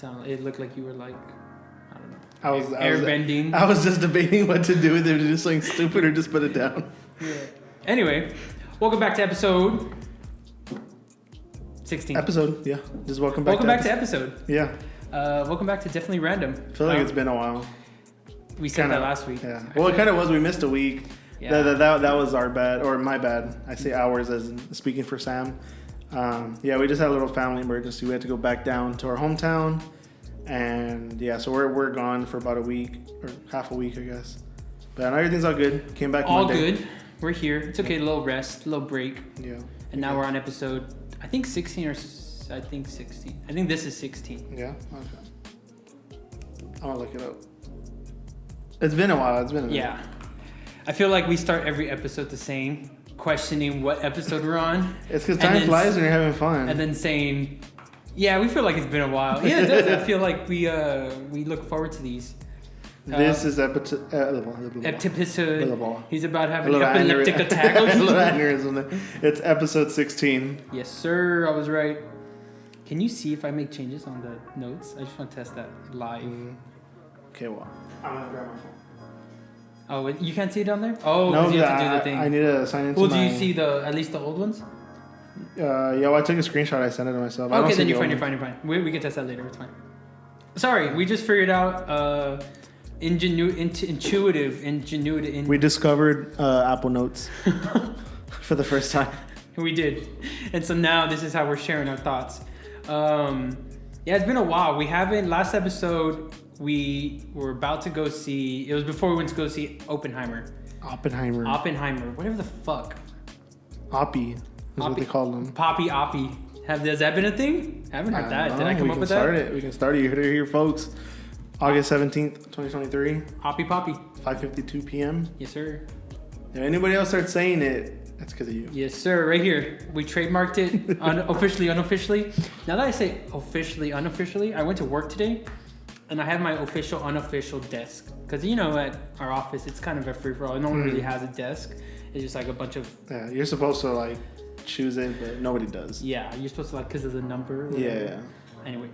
It looked like you were like, I don't know. Airbending. I was just debating what to do with it. Just something stupid or just put it down. Yeah. Anyway, welcome back to episode 16. Yeah. Just welcome back to episode. Yeah. Welcome back to Definitely Random. I feel like it's been a while. We said that last week. Yeah. Well, it kind of was. We missed a week. Yeah. That was our bad, or my bad. I say ours as speaking for Sam. We just had a little family emergency. We had to go back down to our hometown. And yeah, so we're gone for about a week, or half a week, I guess. But everything's all good. Came back all Monday. Good. We're here. It's okay. A little rest, a little break. Yeah. And now we're on episode, I think 16 or I think 16. I think this is 16. Yeah. Okay. I'm gonna look it up. It's been a while. Yeah. I feel like we start every episode the same, questioning what episode we're on. It's because time flies when you're having fun. And then saying, yeah, we feel like it's been a while. Yeah, it does. I feel like we look forward to these. This is episode. He's about having an epileptic attack. A little aneurysm. It's episode 16. Yes, sir. I was right. Can you see if I make changes on the notes? I just want to test that live. Okay, well, I'm gonna grab my phone. Oh, you can't see it down there? Oh, no, you have to do the thing. I need to sign into Well, do you see at least the old ones? I took a screenshot. I sent it to myself. Okay, then you're fine. We can test that later. It's fine. Sorry, we just figured out intuitive ingenuity. We discovered Apple Notes for the first time. We did. And so now this is how we're sharing our thoughts. It's been a while. We haven't. Last episode, we were about to go see. It was before we went to go see Oppenheimer. Whatever the fuck. Oppie is what they call them. Oppie. Has that been a thing? I haven't heard that. Did I come up with that? We can start it. You heard it here, folks. August 17th, 2023. Poppy. 5:52 p.m. Yes, sir. If anybody else starts saying it, that's because of you. Yes, sir. Right here. We trademarked it officially, unofficially. Now that I say officially, unofficially, I went to work today and I have my official, unofficial desk. Because, at our office, it's kind of a free-for-all. No one really has a desk. It's just like a bunch of... Yeah, you're supposed to, choose it, but nobody does. Yeah, you're supposed to, because of the number. Yeah. Anyway.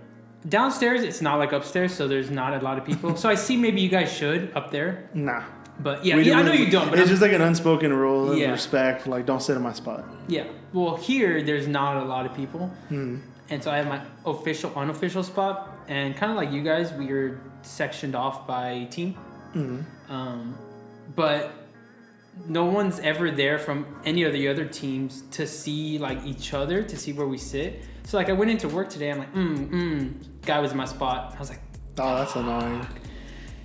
Downstairs, it's not like upstairs, so there's not a lot of people. So I see maybe you guys should up there. Nah. But I know you don't. But it's just like an unspoken rule of respect. Don't sit in my spot. Yeah. Well, here there's not a lot of people, and so I have my official, unofficial spot, and kind of like you guys, we are sectioned off by team. But no one's ever there from any of the other teams to see each other, to see where we sit. So I went into work today. I'm like, guy was in my spot. I was like, oh, that's annoying.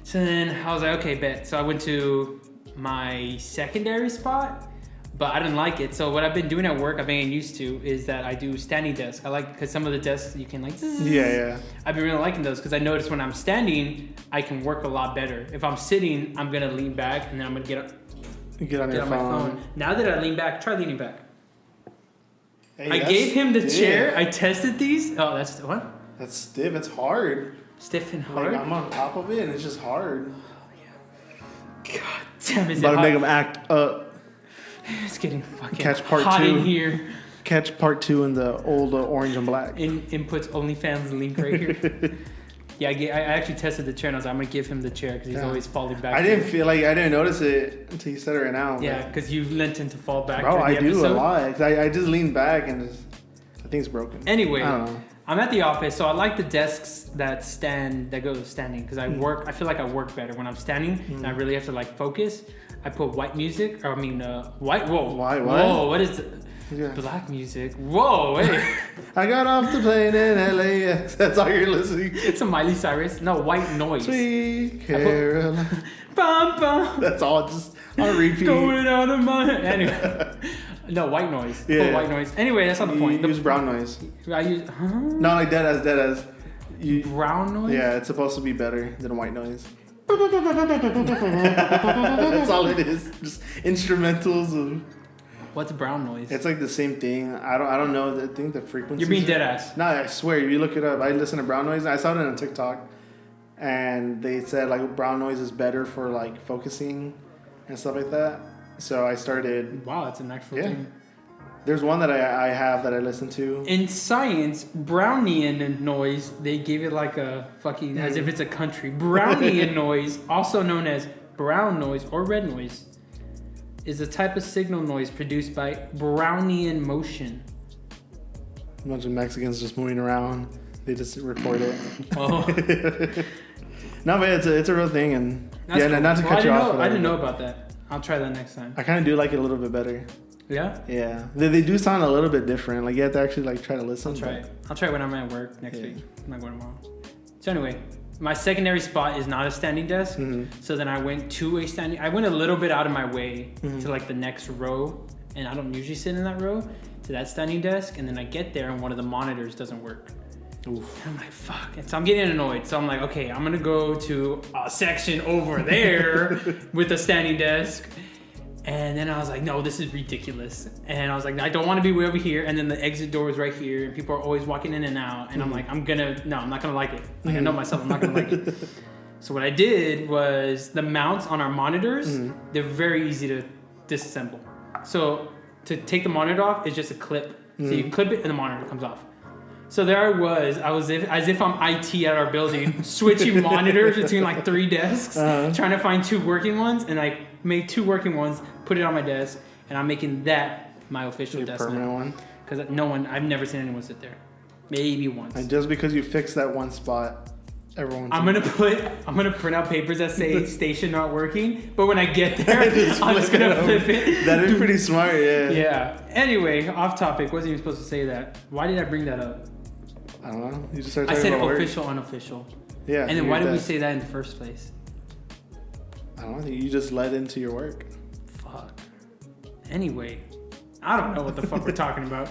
So then I was like, okay, bet. So I went to my secondary spot, but I didn't like it. So what I've been doing at work, I've been getting used to, is that I do standing desk. I like, because some of the desks you can Yeah. I've been really liking those because I noticed when I'm standing, I can work a lot better. If I'm sitting, I'm going to lean back and then I'm going to get on my phone. Now that I lean back, try leaning back. Hey, I gave him the chair. I tested these. Oh, that's what? That's stiff. It's hard. Stiff and hard? I'm on top of it and it's just hard. Oh, yeah. God damn, is it about hot? To make them act up. It's getting fucking Catch part hot 2. in here. Catch part 2 in the old orange and black. Inputs OnlyFans link right here. Yeah, I actually tested the chair and I was like, I'm going to give him the chair because he's always falling back. I didn't notice it until you said it right now. Yeah, because you leant in to fall back. Bro, I do a lot. I just lean back and I think it's broken. Anyway, I don't know. I'm at the office, so I like the desks that go standing because I feel like I work better when I'm standing and I really have to focus. I put white music, white, whoa. What? Whoa, what is it? Yeah. Black music. Whoa, wait. I got off the plane in LAX. That's all you're listening. It's a Miley Cyrus. No, white noise. Sweet Caroline. Bum, bum. That's all just on repeat. Going out of my head. Anyway. No, white noise. Yeah. White noise. Anyway, that's not the point. Use brown noise. I use... Huh? Not like dead as. Brown noise? Yeah, it's supposed to be better than white noise. That's all it is. Just instrumentals of... What's brown noise? It's like the same thing. I don't know. I think the frequency. You're being dead ass. No, I swear. If you look it up, I listen to brown noise. I saw it on TikTok, and they said brown noise is better for focusing and stuff like that. So I started. Wow, that's an actual thing. There's one that I have that I listen to. In science, Brownian noise, they gave it like a fucking, as if it's a country. Brownian noise, also known as brown noise or red noise, is a type of signal noise produced by Brownian motion. A bunch of Mexicans just moving around. They just record it. Oh. No, but it's a real thing. And That's cool. not to cut you off. I didn't know about that. I'll try that next time. I kind of do like it a little bit better. Yeah? Yeah. They do sound a little bit different. Like, you have to actually, like, try to listen. I'll try it when I'm at work next week. I'm not going tomorrow. So anyway, my secondary spot is not a standing desk. Mm-hmm. So then I went to a standing... I went a little bit out of my way to, like, the next row. And I don't usually sit in that row. To that standing desk. And then I get there and one of the monitors doesn't work. Oof. And I'm like, fuck. And so I'm getting annoyed. So I'm like, okay, I'm going to go to a section over there with a standing desk. And then I was like, no, this is ridiculous. And I was like, I don't want to be way over here. And then the exit door is right here. And people are always walking in and out. And I'm like, I'm not going to like it. Like, I know myself, I'm not going to like it. So what I did was the mounts on our monitors, they're very easy to disassemble. So to take the monitor off, it's just a clip. So you clip it and the monitor comes off. So there I was as if I'm IT at our building, switching monitors between like 3 desks, trying to find 2 working ones, and I made 2 working ones, put it on my desk, and I'm making that my official desk permanent one. Because I've never seen anyone sit there, maybe once. And just because you fixed that one spot, everyone's. I'm gonna print out papers that say station not working, but when I get there, I'm just gonna flip it. That is pretty smart, yeah. Yeah. Anyway, off topic. Wasn't even supposed to say that. Why did I bring that up? I don't know. You just started talking about official, work. unofficial. Yeah. And then why did we say that in the first place? I don't know. You just led into your work. Fuck. Anyway, I don't know what the fuck we're talking about.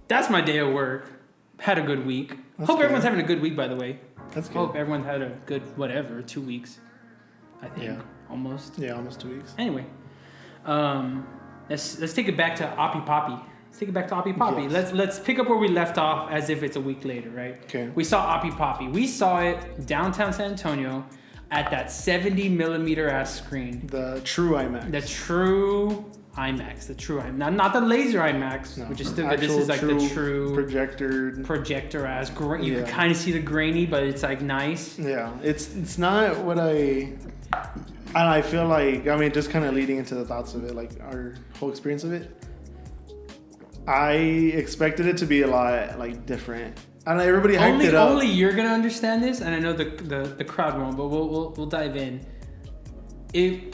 That's my day of work. Had a good week. Hope everyone's having a good week, by the way. That's good. Hope everyone had a good, 2 weeks. I think. Yeah. Almost. Yeah, almost 2 weeks. Anyway, let's take it back to Oppie Poppy. Let's take it back to Oppie Poppy. Yes. Let's pick up where we left off as if it's a week later, right? Okay. We saw Oppie Poppy. We saw it downtown San Antonio at that 70 millimeter ass screen. The true IMAX. The true IMAX. The true IMAX. Not the laser IMAX, which is still good. This is like the true projector ass. You can kind of see the grainy, but it's like nice. Yeah. It's not what I feel like, I mean, just kind of leading into the thoughts of it, like our whole experience of it. I expected it to be a lot like different. I know everybody hyped it up. Only you're gonna understand this, and I know the crowd won't, but we'll dive in.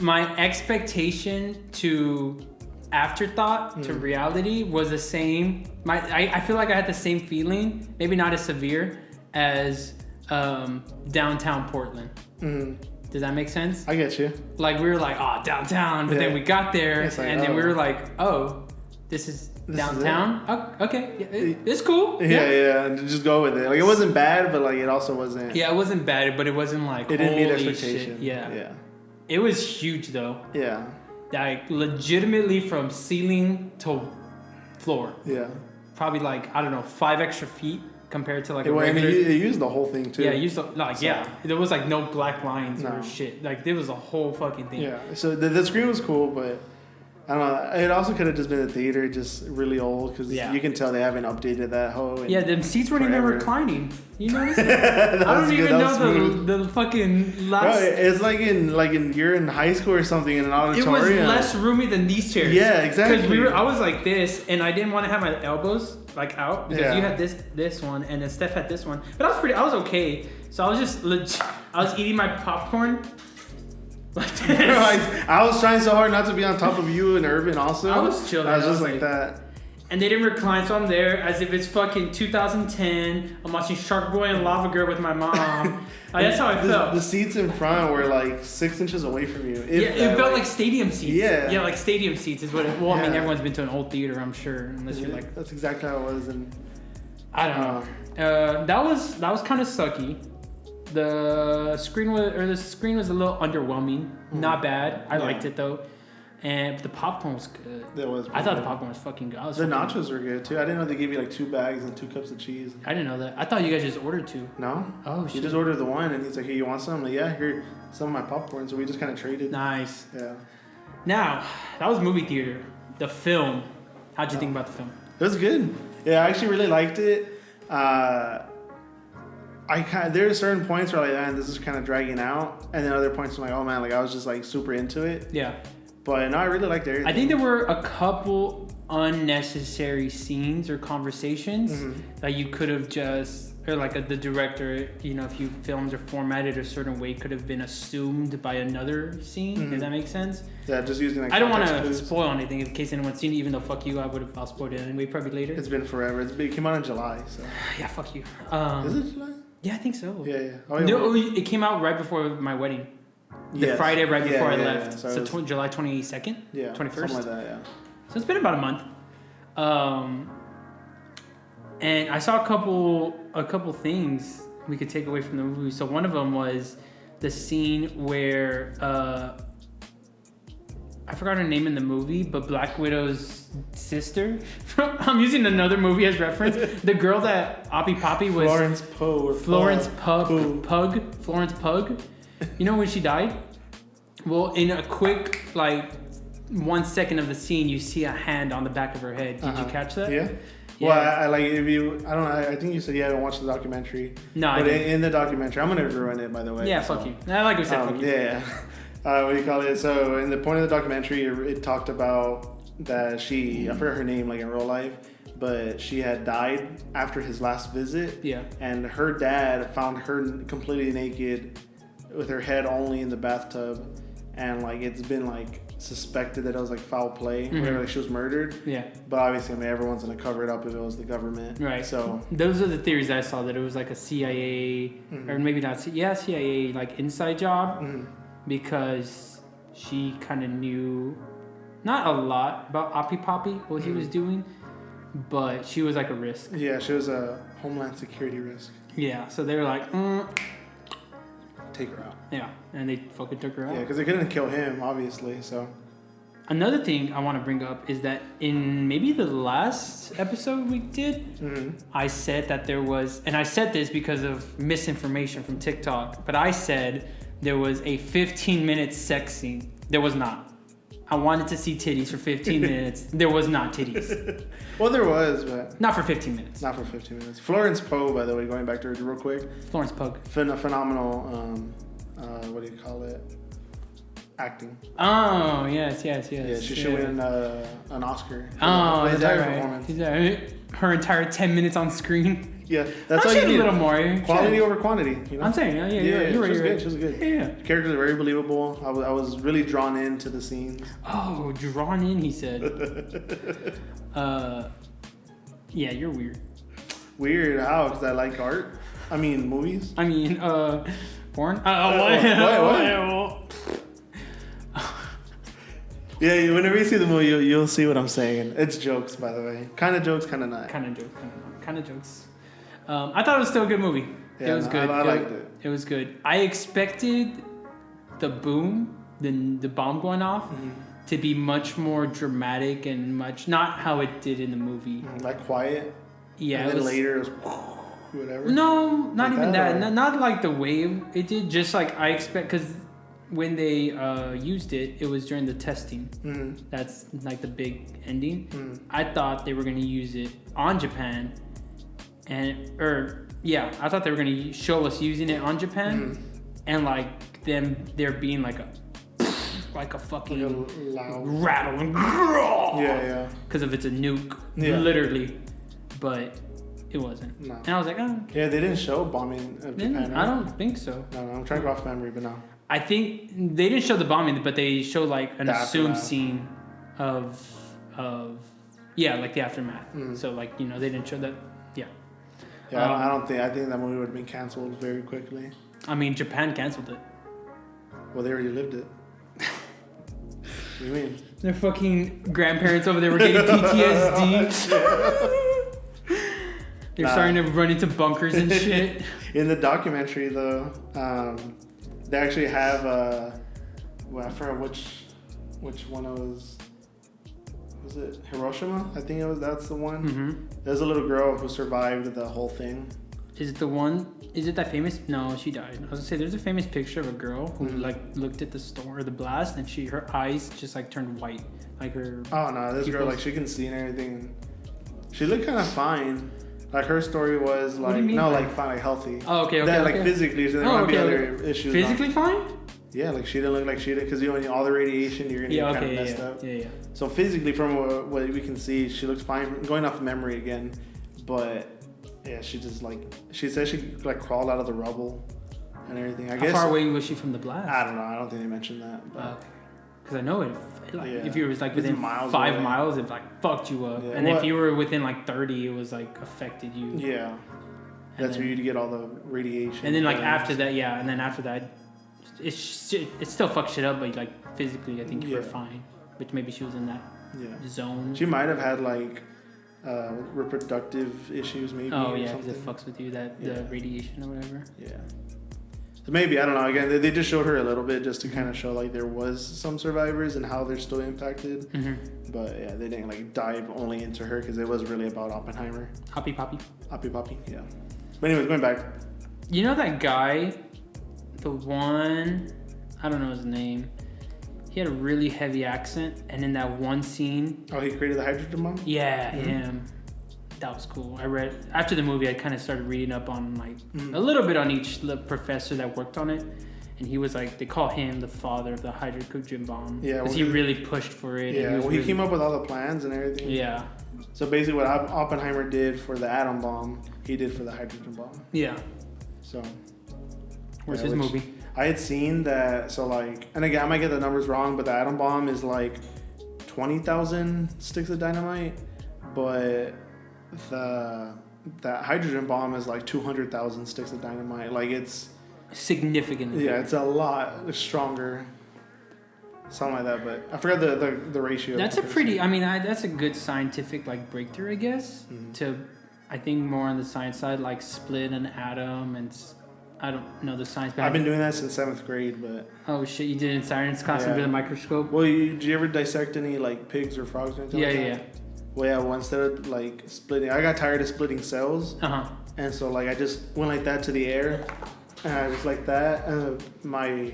My expectation to afterthought to reality was the same. I feel like I had the same feeling, maybe not as severe as downtown Portland. Mm-hmm. Does that make sense? I get you. Like we were like, downtown, but then we got there, then we were like, this is downtown. Okay, it's cool. Yeah, and just go with it. Like it wasn't bad, but like it also wasn't. Yeah, it wasn't bad, but it wasn't like it didn't meet expectation. Shit. Yeah. It was huge though. Yeah. Like legitimately from ceiling to floor. Yeah. Probably like 5 extra feet compared to like a regular. It used the whole thing too. Yeah, it used there was like no black lines or shit. Like there was a whole fucking thing. Yeah. So the screen was cool, but I don't know. It also could have just been a theater, just really old, because you can tell they haven't updated that whole. Yeah, the seats weren't even reclining. You notice? I don't even know the fucking last. Bro, it's like in you're in high school or something in an auditorium. It was less roomy than these chairs. Yeah, exactly. Because I was like this, and I didn't want to have my elbows like out because you had this one, and then Steph had this one. But I was okay. So I was just I was eating my popcorn. Like this. I was trying so hard not to be on top of you and Urban also. I was chilling. I was just like that. And they didn't recline, so I'm there as if it's fucking 2010. I'm watching Shark Boy and Lava Girl with my mom. That's how I felt. The seats in front were like 6 inches away from you. It felt like stadium seats. Yeah, like stadium seats is what it. Well, I mean, everyone's been to an old theater, I'm sure, unless you're like. That's exactly how it was, and I don't know. That was kind of sucky. The screen was a little underwhelming. Not bad. I liked it though, and the popcorn was good. I thought the popcorn was fucking good. The nachos were good too. I didn't know they gave you like 2 bags and 2 cups of cheese. I didn't know that. I thought you guys just ordered 2. No. Oh shit. You just ordered the one, and he's like, "Hey, you want some?" I'm like, "Yeah, here, some of my popcorn." So we just kind of traded. Nice. Yeah. Now that was movie theater. The film. How'd you think about the film? It was good. Yeah, I actually really liked it. There are certain points where like, man, this is kind of dragging out, and then other points I'm like, oh man, like I was just like super into it. Yeah. But no, I really liked everything. I think there were a couple unnecessary scenes or conversations that you could have just, or like the director, you know, if you filmed or formatted a certain way, could have been assumed by another scene. If that makes sense. Yeah, just using like. I don't want to spoil anything in case anyone's seen it. Even though fuck you, I'll spoil it anyway, probably later. It's been forever. It came out in July, so. Yeah, fuck you. Is it July? Yeah, I think so. Yeah. Oh, no, it came out right before my wedding. The Friday right before I left. Yeah. So July 22nd? Yeah. 21st? Something like that, yeah. So it's been about a month. And I saw a couple things we could take away from the movie. So one of them was the scene where I forgot her name in the movie, but Black Widow's sister. I'm using another movie as reference. The girl that Oppie Poppy was Florence Pug. You know when she died? Well, in a quick 1 second of the scene, you see a hand on the back of her head. Did you catch that? Yeah. Yeah. Well, I like if you. I don't know. I think you said you haven't watched the documentary. No, but in the documentary, I'm gonna ruin it by the way. Yeah, fuck you. I like we said, fuck you. Yeah. What do you call it? So in the point of the documentary, it talked about that I forgot her name like in real life, but she had died after his last visit. Yeah. And her dad found her completely naked, with her head only in the bathtub, and like it's been like suspected that it was like foul play, where like she was murdered. Yeah. But obviously, I mean, everyone's gonna cover it up if it was the government. Right. So those are the theories I saw, that it was like a CIA or maybe not. CIA like inside job, because she kind of knew not a lot about Oppie Poppy, what he was doing, but she was like a risk. Yeah, she was a Homeland Security risk. Yeah. So they were like, take her out. Yeah, and they fucking took her out. Yeah, because they couldn't kill him, obviously, so. Another thing I want to bring up is that in maybe the last episode we did, I said that there was, and I said this because of misinformation from TikTok, but I said there was a 15-minute sex scene. There was not. I wanted to see titties for 15 minutes. There was not titties. Well, there was, but... Not for 15 minutes. Not for 15 minutes. Florence Poe, by the way, going back to her real quick. Florence Pug. Phenomenal, what do you call it? Acting. Oh, yes. Yeah, she should win an Oscar. Oh, that's right. Her entire 10 minutes on screen. Yeah, that's all you need. A little more. Quality over quantity. You know? I'm saying, you're right. She was good. Yeah. The characters are very believable. I was really drawn into the scenes. Oh, drawn in, he said. Yeah, you're weird. Weird? How? Because I like art? I mean, movies? I mean, porn? What? Yeah, whenever you see the movie, you'll see what I'm saying. It's jokes, by the way. Kind of jokes, kind of not. Kind of joke, kind of not. Kind of jokes. I thought it was still a good movie. Yeah, it was good. I liked it. It was good. I expected the boom, the bomb going off, to be much more dramatic and much not how it did in the movie. Like quiet. Yeah. And then later it was whatever. No, not even that. Not like the way it did. Just like I expect, because when they used it, it was during the testing. That's like the big ending. I thought they were gonna use it on Japan. I thought they were gonna show us using it on Japan, and like there being like a fucking loud rattle and yeah, because if it's a nuke, literally, but it wasn't. No. And I was like, oh. Yeah, they didn't show bombing of Japan. Right? I don't think so. No, I'm trying to go off memory, but no. I think they didn't show the bombing, but they showed like an assumed scene of like the aftermath. So like they didn't show that. Yeah, I think that movie would have been canceled very quickly. I mean, Japan canceled it. Well, they already lived it. What do you mean? Their fucking grandparents over there were getting PTSD. They're starting to run into bunkers and shit. In the documentary, though, they actually have I forgot which one it was. Was it Hiroshima? I think that's the one. There's a little girl who survived the whole thing. Is it the one? Is it that famous? No, she died. I was gonna say there's a famous picture of a girl who like looked at the storm or the blast, and her eyes just like turned white, like her. Oh no, this girl like she can see and everything. She looked kind of fine. Like her story was like like fine, like healthy. Oh okay. That like physically, so there might be other issues. Physically fine? Yeah, like she didn't look like she did because all the radiation you're gonna get kind of messed up. Yeah. So physically, from what we can see, she looks fine. Going off memory again, but yeah, she just like she said she like crawled out of the rubble and everything. I guess. How far away was she from the blast? I don't know. I don't think they mentioned that. Because I know if you were like within 5 miles, it like fucked you up, and if you were within like 30, it was like affected you. Yeah, that's where you get all the radiation. And then like after that, and then after that. It still fucked shit up, but like physically, I think you were fine. But maybe she was in that zone. She might have had like reproductive issues, maybe. Oh yeah, because it fucks with you the radiation or whatever. Yeah. So maybe I don't know. Again, they just showed her a little bit just to kind of show like there was some survivors and how they're still impacted. Mm-hmm. But yeah, they didn't like dive only into her because it was really about Oppenheimer. Hoppy Poppy. Yeah. But anyways, going back. You know that guy. The one, I don't know his name. He had a really heavy accent, and in that one scene. Oh, he created the hydrogen bomb? Yeah, him. That was cool. I read after the movie. I kind of started reading up on like a little bit on each professor that worked on it, and he was like they call him the father of the hydrogen bomb. Yeah, because he really pushed for it. Yeah, he came up with all the plans and everything. Yeah. So basically, what Oppenheimer did for the atom bomb, he did for the hydrogen bomb. Yeah. So. Where's his movie? I had seen that, so like, and again, I might get the numbers wrong, but the atom bomb is like 20,000 sticks of dynamite, but that hydrogen bomb is like 200,000 sticks of dynamite. Like it's significantly. Yeah, it's a lot stronger. Something like that, but I forgot the ratio. That's a pretty. I mean, that's a good scientific like breakthrough, I guess. Mm-hmm. To, I think more on the science side, like split an atom and. I don't know the science behind I've been doing that since 7th grade, but... Oh, shit, you did it in science class under the microscope? Well, did you ever dissect any, like, pigs or frogs or anything like that? Yeah. Well, instead of, like, splitting... I got tired of splitting cells. Uh-huh. And so, like, I just went like that to the air. And I was like that. My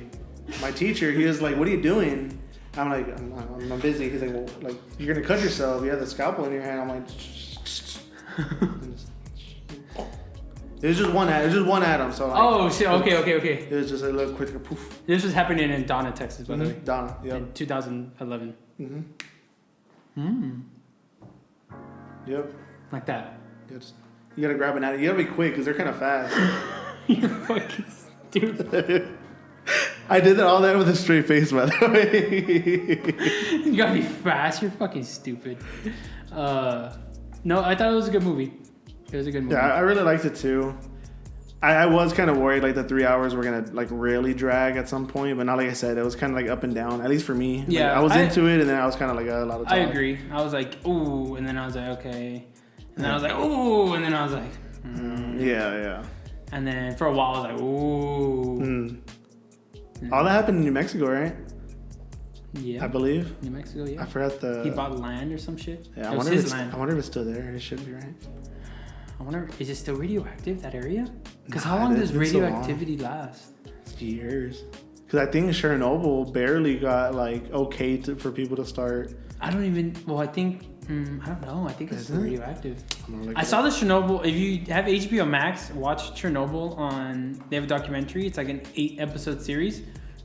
teacher, he was like, what are you doing? I'm like, I'm busy. He's like, well, like, you're going to cut yourself. You have the scalpel in your hand. I'm like... It was just one atom, so like, oh shit! Okay. It was just a little quicker poof. This was happening in Donna, Texas, by the way. Donna, yeah. In 2011. Yep. Like that. You gotta grab an atom. You gotta be quick because they're kind of fast. You're fucking stupid. I did all that with a straight face, by the way. You gotta be fast. You're fucking stupid. No, I thought it was a good movie. It was a good movie. Yeah, I really liked it too. I was kind of worried like the 3 hours were gonna like really drag at some point, but not like I said, it was kind of like up and down. At least for me. Yeah, like, I was into it, and then I was kind of like a lot of. I agree. I was like, ooh, and then I was like, okay, and then I was like, ooh, and then I was like, yeah. And then for a while I was like, ooh. All that happened in New Mexico, right? Yeah, I believe. New Mexico. Yeah. I forgot He bought land or some shit. Yeah, I wonder if it's still there. It should be, right? I wonder, is it still radioactive, that area? Because how long does radioactivity last? Years. Because I think Chernobyl barely got like okay for people to start. I don't even. Well, I think. I don't know. I think it's still radioactive. I saw the Chernobyl. If you have HBO Max, watch Chernobyl on. They have a documentary. It's like an 8-episode series.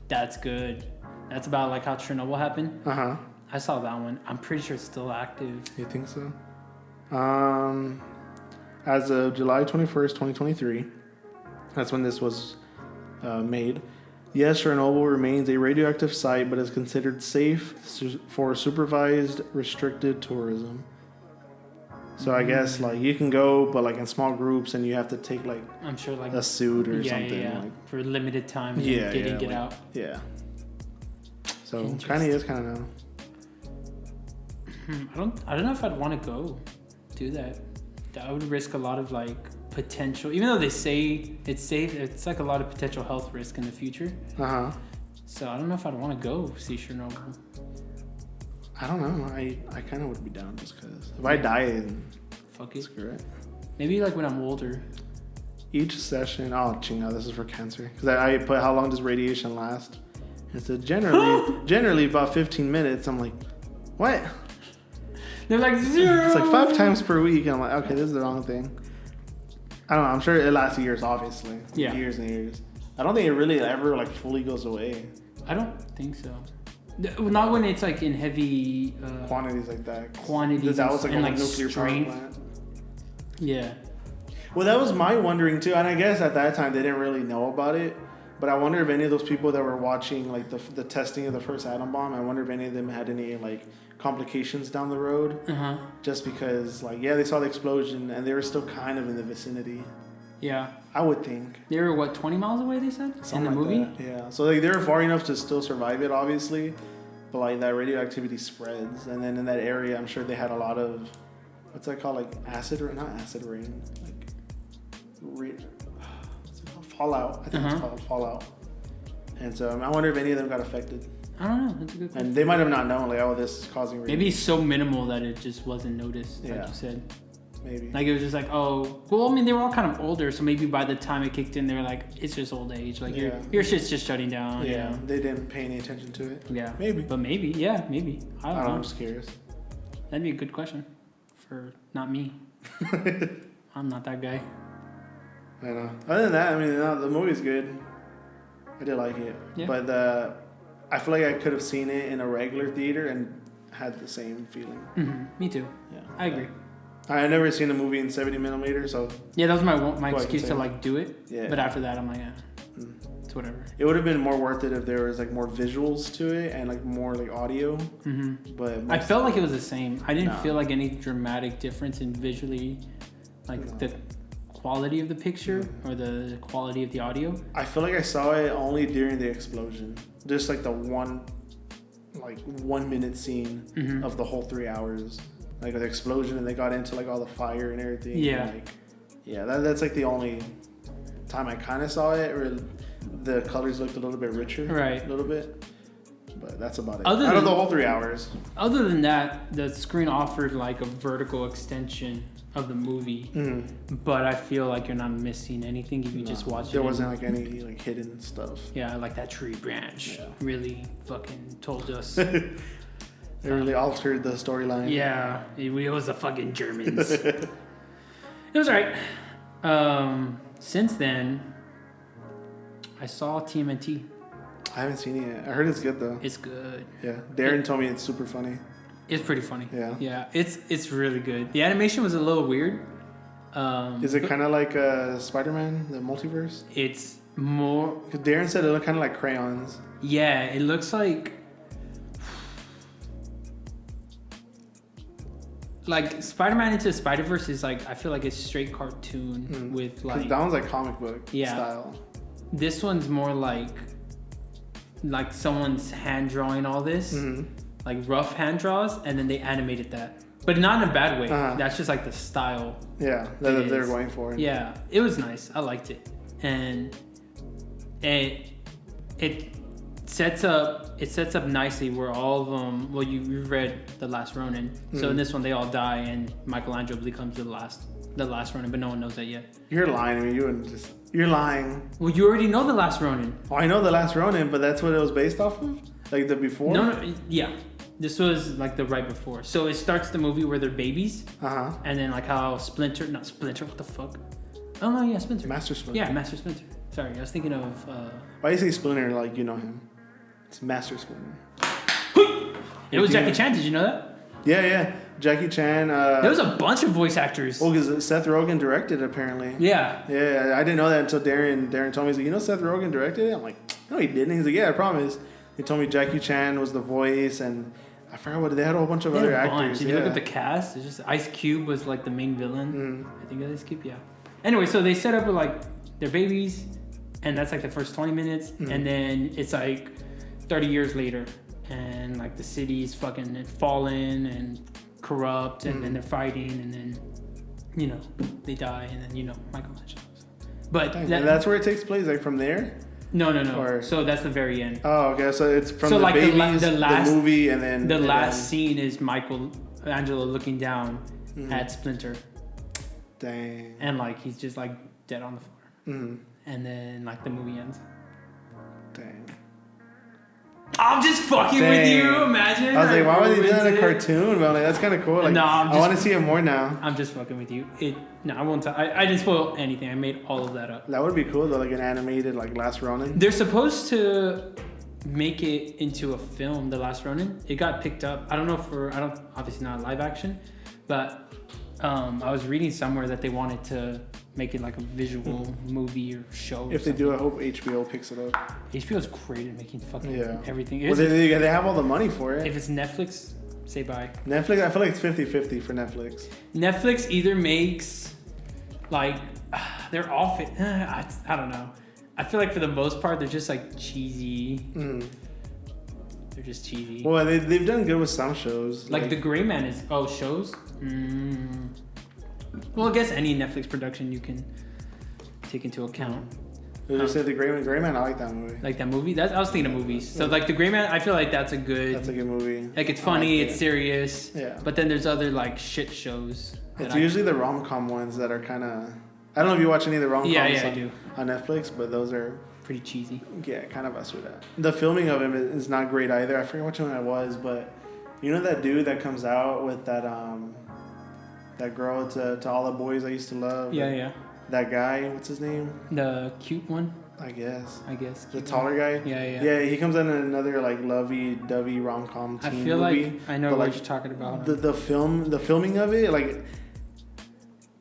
That's good. That's about like how Chernobyl happened. I saw that one. I'm pretty sure it's still active. You think so? As of July 21st, 2023, that's when this was made. Yes, Chernobyl remains a radioactive site, but is considered safe for supervised, restricted tourism. So I guess like you can go, but like in small groups, and you have to take like I'm sure like a suit or something. Yeah. Like, for a limited time. And get out. Yeah. So kind of is, kind of no. I don't know if I'd want to go do that. I would risk a lot of like potential, even though they say it's safe. It's like a lot of potential health risk in the future. So I don't know if I'd want to go see Chernobyl. I don't know. I kind of would be down just because if I die, fuck it. Screw it. Maybe like when I'm older. Each session, oh, chinga, this is for cancer. Because I put how long does radiation last? And it said generally about 15 minutes. I'm like, what? They're like 0. It's like 5 times per week. And I'm like, okay, this is the wrong thing. I don't know. I'm sure it lasts years, obviously. Yeah. Years and years. I don't think it really ever like fully goes away. I don't think so. Not when it's like in heavy Quantities like that. Quantities that was like and a like nuclear power strength. plant. Yeah. Well, that was my wondering too, and I guess at that time they didn't really know about it. But I wonder if any of those people that were watching like the testing of the first atom bomb, I wonder if any of them had any like complications down the road. Just because like they saw the explosion and they were still kind of in the vicinity. Yeah. I would think. They were what, 20 miles away? They said Something in the like movie. that. Yeah. So like they were far enough to still survive it, obviously. But like that radioactivity spreads, and then in that area, I'm sure they had a lot of what's that called, like not acid rain, like what's it called? Fallout. I think it's called fallout. And so I wonder if any of them got affected. I don't know. That's a good question. And they might have not known, like, oh, this is causing radiation. Maybe it's so minimal that it just wasn't noticed, like you said. Maybe. Like it was just like, oh, well, I mean, they were all kind of older, so maybe by the time it kicked in, they were like, it's just old age. Like your shit's just shutting down. Yeah, You know? they didn't pay any attention to it. Yeah. Maybe. But maybe, maybe. I don't know. I'm just curious. That'd be a good question for not me. I'm not that guy. I know. Other than that, I mean, the movie's good. I did like it. Yeah. But I feel like I could have seen it in a regular theater and had the same feeling. Me too. Yeah. I agree. I never seen a movie in 70 millimeter, so Yeah, that was my excuse to like do it. Yeah. But after that, I'm like, it's whatever. it would have been more worth it if there was like more visuals to it and like more like audio. But I felt like it was the same. I didn't feel like any dramatic difference in visually, like the quality of the picture or the quality of the audio. I feel like I saw it only during the explosion, just like the 1 minute scene of the whole 3 hours. Like the explosion, and they got into like all the fire and everything. Yeah. And, that's like the only time I kind of saw it, or the colors looked a little bit richer. Right. A little bit. But that's about it. Out of the whole 3 hours. Other than that, the screen offered like a vertical extension of the movie. But I feel like you're not missing anything if you just watch it. There wasn't like any like hidden stuff. Yeah, like that tree branch really fucking told us. It really altered the storyline. Yeah, it was the fucking Germans. It was alright. Since then, I saw TMNT. I haven't seen it yet. I heard it's good though. It's good. Yeah, Darren told me it's super funny. It's pretty funny. Yeah. Yeah, it's really good. The animation was a little weird. Is it kind of like Spider-Man, the multiverse? It's more... Because Darren said it looked kind of like crayons. Yeah, it looks like... Like Spider-Man Into the Spider-Verse is like, I feel like it's straight cartoon with like... That one's like comic book style. This one's more like someone's hand drawing all this. Like rough hand draws, and then they animated that. But not in a bad way. That's just like the style. Yeah, that they're going for. Yeah, it was nice. I liked it. And it sets up nicely where all of them, well, you've read The Last Ronin. So in this one, they all die, and Michelangelo becomes the last Ronin, but no one knows that yet. You're lying. I mean, you're lying. Well, you already know The Last Ronin. Oh, I know The Last Ronin, but that's what it was based off of? Like the before? No, yeah. This was like the right before. So it starts the movie where they're babies. And then like how Splinter, what the fuck? Oh no, yeah, Splinter. Master Splinter. Yeah, Master Splinter. Sorry, I was thinking of... Why do you say Splinter like you know him? It's Master Splinter. It was Jackie Chan, did you know that? Yeah. Jackie Chan. There was a bunch of voice actors. Oh, because Seth Rogen directed it, apparently. Yeah. Yeah, I didn't know that until Darren told me. He's like, you know Seth Rogen directed it? I'm like, no, he didn't. He's like, yeah, I promise. He told me Jackie Chan was the voice, and I forgot what they had a whole bunch of other actors. If you look at the cast, it's just Ice Cube was like the main villain. I think Ice Cube, yeah. Anyway, so they set up with like their babies, and that's like the first 20 minutes, and then it's like 30 years later, and like the city's fucking fallen and corrupt, and then they're fighting, and then they die, and then Michelangelo. But and that's where it takes place, like from there. No. So that's the very end. Oh, okay. So it's from so the like babies, the last movie, and then the last scene is Michelangelo looking down at Splinter. Dang. And like he's just like dead on the floor. Mm-hmm. and then like the movie ends. Dang. I'm just fucking with you. Imagine. I was like, why would they do that in a it? cartoon? But I'm like, that's kind of cool. Like, No, I want to see it more now. I'm just fucking with you. No, I won't. I didn't spoil anything. I made all of that up. That would be cool though, like an animated like Last Ronin. They're supposed to make it into a film, The Last Ronin. It got picked up. I don't know obviously not live action, but I was reading somewhere that they wanted to make it like a visual movie or show. If they do, I hope HBO picks it up. HBO's great at making fucking everything. Well, they have all the money for it. If it's Netflix, say bye. Netflix, I feel like it's 50-50 for Netflix. Netflix either makes like they're all fit. I don't know. I feel like for the most part they're just like cheesy. Mm. They're just cheesy. Well, they've done good with some shows. Like The Gray Man is shows. Well, I guess any Netflix production you can take into account. Did you say The Gray Man? I like that movie. Like that movie? I was thinking of movies. So like The Gray Man, I feel like that's a good movie. Like it's funny, it's serious. Yeah. But then there's other like shit shows. It's usually the rom-com ones that are kind of... I don't know if you watch any of the rom-coms I do. On Netflix, but those are... pretty cheesy. Yeah, kind of us with that. The filming of him is not great either. I forget which one it was, but you know that dude that comes out with that that girl to all the boys I used to love? Yeah. That guy, what's his name? The cute one? I guess. The taller guy? Yeah. Yeah, he comes in another like lovey-dovey rom-com teen I feel movie, like I know what like, you're talking about. The filming of it, like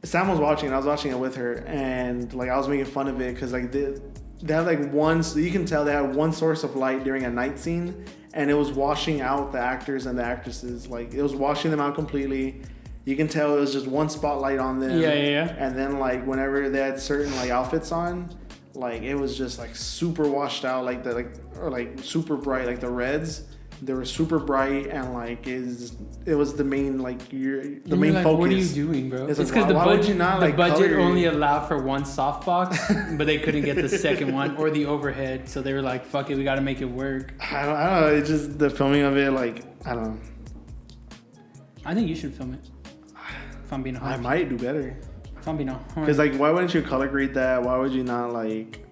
Sam was watching it, I was watching it with her, and like I was making fun of it because like they had like you can tell they had one source of light during a night scene, and it was washing out the actors and the actresses. Like it was washing them out completely. You can tell it was just one spotlight on them. Yeah. And then like whenever they had certain like outfits on, like it was just like super washed out, like super bright, like the reds. They were super bright, and like it was the main main focus. What are you doing, bro? It's because like, the budget budget only allowed for one softbox, but they couldn't get the second one or the overhead, so they were like, "Fuck it, we got to make it work." I don't know. It's just the filming of it. Like I don't know. I think you should film it. If I'm being honest, I might do better. If I'm being honest, because like, why wouldn't you color grade that? Why would you not like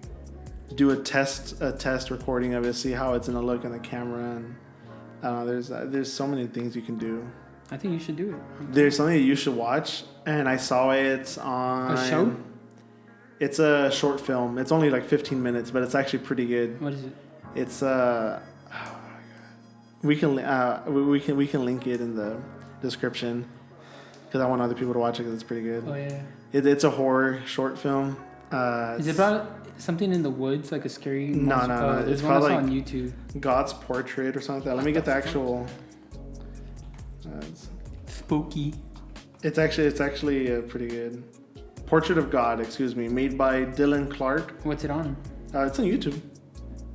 do a test recording of it, see how it's gonna look in the camera? And there's so many things you can do. I think you should do it. There's something that you should watch, and I saw it on a show. It's a short film. It's only like 15 minutes, but it's actually pretty good. What is it? It's we can link it in the description because I want other people to watch it because it's pretty good. Oh yeah. It's a horror short film. Is it about something in the woods, like a scary? No. There's it's one called like on YouTube. God's Portrait or something like that. Let me get the actual. Spooky. It's actually pretty good. Portrait of God, made by Dylan Clark. What's it on? It's on YouTube.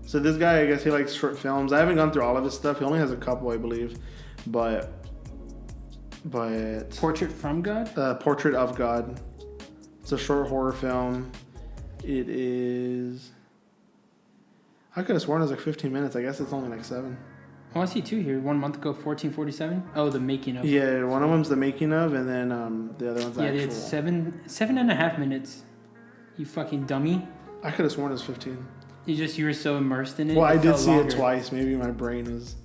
So this guy, I guess he likes short films. I haven't gone through all of his stuff. He only has a couple, I believe. But Portrait from God? Portrait of God. It's a short horror film. It is... I could have sworn it was like 15 minutes. I guess it's only like 7. Oh, I see 2 here. 1 month ago, 1447. Oh, the making of. Yeah, one of them's the making of, and then the other one's actual. Yeah, it's 7.5 minutes. You fucking dummy. I could have sworn it was 15. You were so immersed in it. Well, I did see it twice. Maybe my brain was...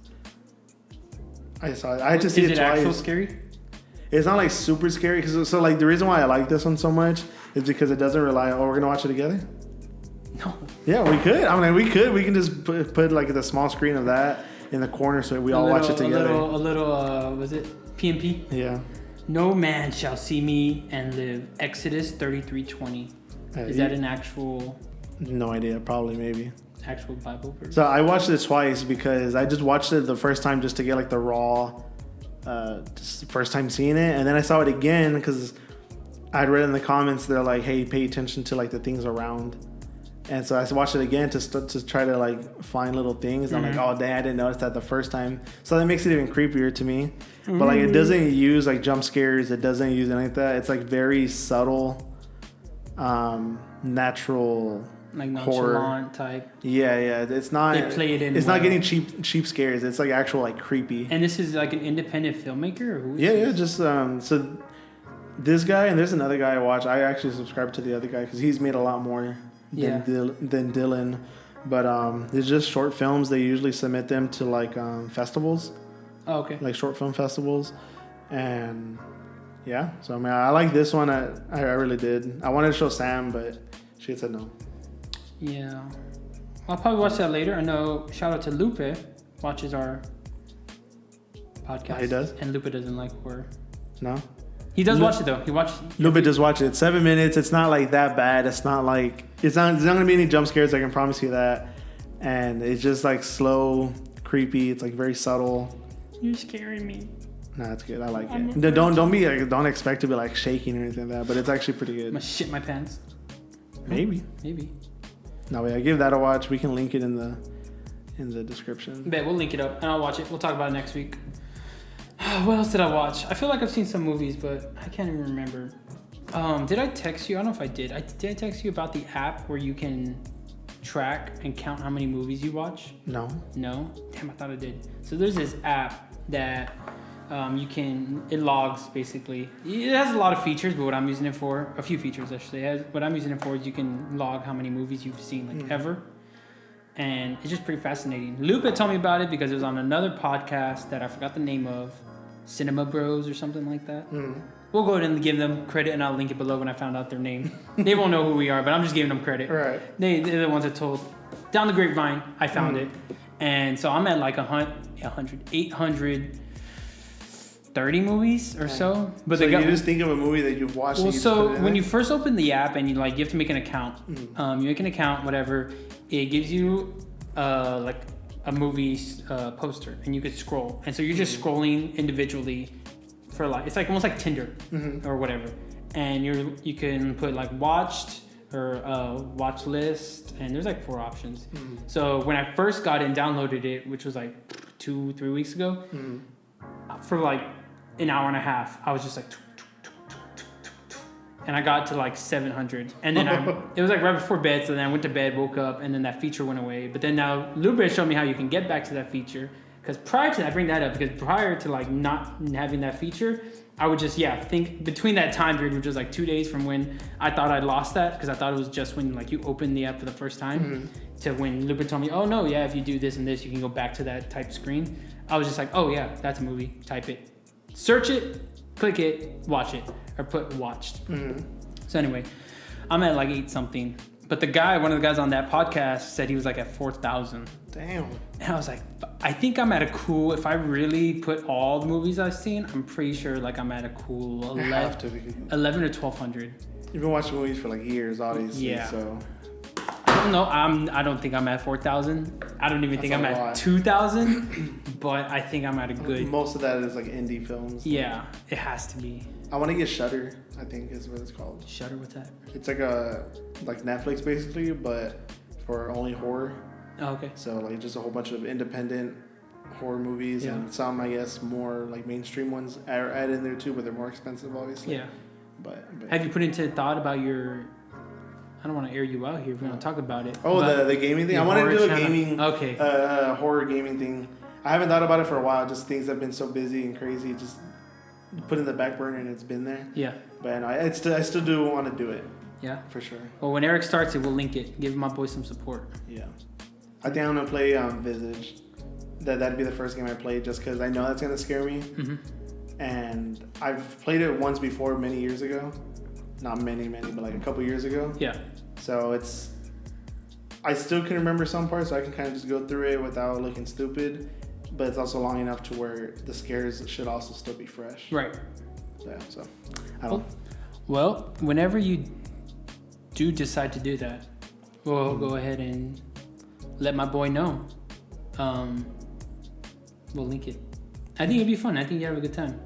I saw it. I had to see it twice. Is it actual scary? It's not like super scary. So like the reason why I like this one so much is because it doesn't rely on... Oh, we're going to watch it together? No. Yeah, we could. I mean, we could. We can just put like the small screen of that in the corner so we all watch it together. A little, was it P&P? Yeah. No man shall see me and live. Exodus 33:20. Is that an actual... No idea. Probably, maybe. Actual Bible verse? So I watched it twice because I just watched it the first time just to get like the raw, just the first time seeing it. And then I saw it again because I'd read in the comments, they're like, hey, pay attention to like the things around. And so I watched it again to try to like find little things. Mm-hmm. I'm like, oh, dang, I didn't notice that the first time. So that makes it even creepier to me. Mm-hmm. But like, it doesn't use like jump scares. It doesn't use anything like that. It's like very subtle, natural, like horror nonchalant type. Yeah. It's not. They play it in. It's not getting cheap scares. It's like actual like creepy. And this is like an independent filmmaker. Or who is this? Just so this guy and there's another guy I watch. I actually subscribe to the other guy because he's made a lot more than than Dylan. But it's just short films. They usually submit them to like festivals. Oh, okay. Like short film festivals, and yeah. So I mean, I like this one. I really did. I wanted to show Sam, but she said no. Yeah, I'll probably watch that later. I know. Shout out to Lupe, watches our podcast. Oh, he does, and Lupe doesn't like horror. No. He does watch it though. He watches. Lupe does watch it. It's 7 minutes. It's not like that bad. It's not like there's not gonna be any jump scares. I can promise you that. And it's just like slow, creepy. It's like very subtle. You're scaring me. Nah, it's good. I like it. Don't expect to be like shaking or anything like that. But it's actually pretty good. I'm gonna shit my pants. Maybe. No, yeah. Give that a watch. We can link it in the description. Bet we'll link it up and I'll watch it. We'll talk about it next week. What else did I watch? I feel like I've seen some movies, but I can't even remember. Did I text you? I don't know if I did. Did I text you about the app where you can track and count how many movies you watch? No. Damn, I thought I did. So there's this app that it logs basically. It has a lot of features, but what I'm using it for, a few features actually. What I'm using it for is you can log how many movies you've seen, ever. And it's just pretty fascinating. Lupe told me about it because it was on another podcast that I forgot the name of. Cinema Bros or something like that. We'll go ahead and give them credit, and I'll link it below when I found out their name. They won't know who we are, but I'm just giving them credit. Right. They're the ones that told. Down the grapevine, I found it. And so I'm at like 830 movies or so. But so you just think of a movie that you've watched. Well, so when you first open the app and you have to make an account. You make an account, whatever. It gives you like a movie poster, and you could scroll. And so you're just scrolling individually for like, it's like almost like Tinder or whatever. And you can put like watched or watch list, and there's like 4 options. So when I first got it and downloaded it, which was like 2-3 weeks ago, for like an hour and a half, I was just like, and I got to like 700, and then it was like right before bed. So then I went to bed, woke up, and then that feature went away. But then now Lupe showed me how you can get back to that feature. Because prior to that, I bring that up because prior to like not having that feature, I would just think between that time period, which was like 2 days from when I thought I'd lost that, because I thought it was just when like you open the app for the first time, to when Lupe told me, oh no, yeah, if you do this and this, you can go back to that type screen. I was just like, oh yeah, that's a movie. Type it, search it, click it, watch it, or put watched. So anyway, I'm at like 8 something. But one of the guys on that podcast said he was like at 4,000. Damn. And I was like, I think I'm at a cool, if I really put all the movies I've seen, I'm pretty sure like I'm at a cool 11 to 1,200. You've been watching movies for like years, obviously. Yeah. So I don't know. I don't think I'm at 4,000. I don't even think I'm at 2,000. But I think I'm at a good. Most of that is like indie films. Yeah, it has to be. I want to get Shudder, I think is what it's called. Shudder, what's that? It's like Netflix basically, but for only horror. Oh, okay. So like just a whole bunch of independent horror movies, and some, I guess, more like mainstream ones are added in there too, but they're more expensive, obviously. Yeah. But have you put into thought about your? I don't want to air you out here. We're gonna talk about it. Oh, the gaming thing. I want to do a gaming, okay, horror gaming thing. I haven't thought about it for a while. Just things have been so busy and crazy. Just put in the back burner, and it's been there. Yeah. But I still do want to do it. Yeah. For sure. Well, when Eric starts it, we'll link it. Give my boy some support. Yeah. I think I'm gonna play Visage. That'd be the first game I play, just because I know that's gonna scare me. And I've played it once before, many years ago. Not many, but like a couple years ago. Yeah. So I still can remember some parts, so I can kind of just go through it without looking stupid. But it's also long enough to where the scares should also still be fresh. Right. Yeah. So I don't. Well, whenever you do decide to do that, we'll go ahead and let my boy know. We'll link it. I think it'd be fun. I think you have a good time.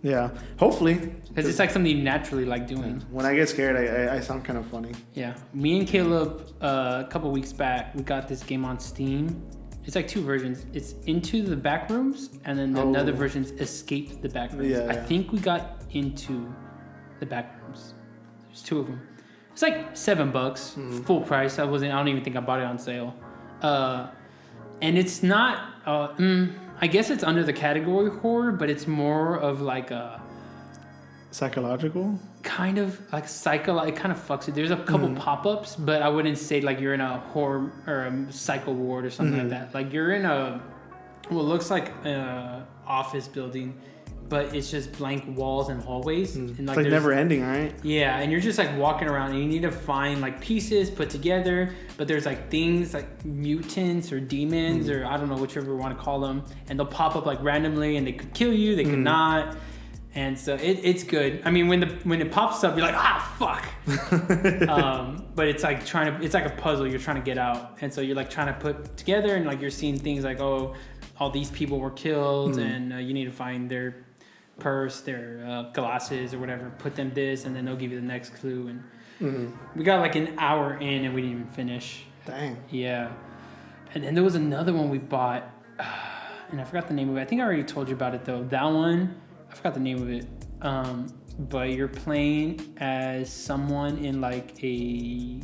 Yeah, hopefully. Because it's like something you naturally like doing. Yeah. When I get scared, I sound kind of funny. Yeah. Me and Caleb, a couple weeks back, we got this game on Steam. It's like 2 versions. It's Into the Backrooms, and then another version's Escape the Backrooms. Yeah, I think we got Into the Backrooms. There's 2 of them. It's like $7, full price. I don't even think I bought it on sale. And it's not, I guess it's under the category horror, but it's more of like Psychological? Kind of like it kind of fucks it. There's a couple pop-ups, but I wouldn't say like you're in a horror or a psycho ward or something like that. Like you're in what looks like a office building, but it's just blank walls and hallways. And It's like never ending, right? Yeah, and you're just like walking around and you need to find like pieces put together, but there's like things like mutants or demons or I don't know, whichever you want to call them, and they'll pop up like randomly and they could kill you, they could not. And so it's good. I mean, when it pops up, you're like, fuck. But it's like it's like a puzzle you're trying to get out. And so you're like trying to put together and like you're seeing things like, oh, all these people were killed and you need to find their purse, their glasses or whatever, put them this, and then they'll give you the next clue. And we got like an hour in and we didn't even finish. Dang. Yeah. And then there was another one we bought and I forgot the name of it. I think I already told you about it though. That one, I forgot the name of it. But you're playing as someone in like a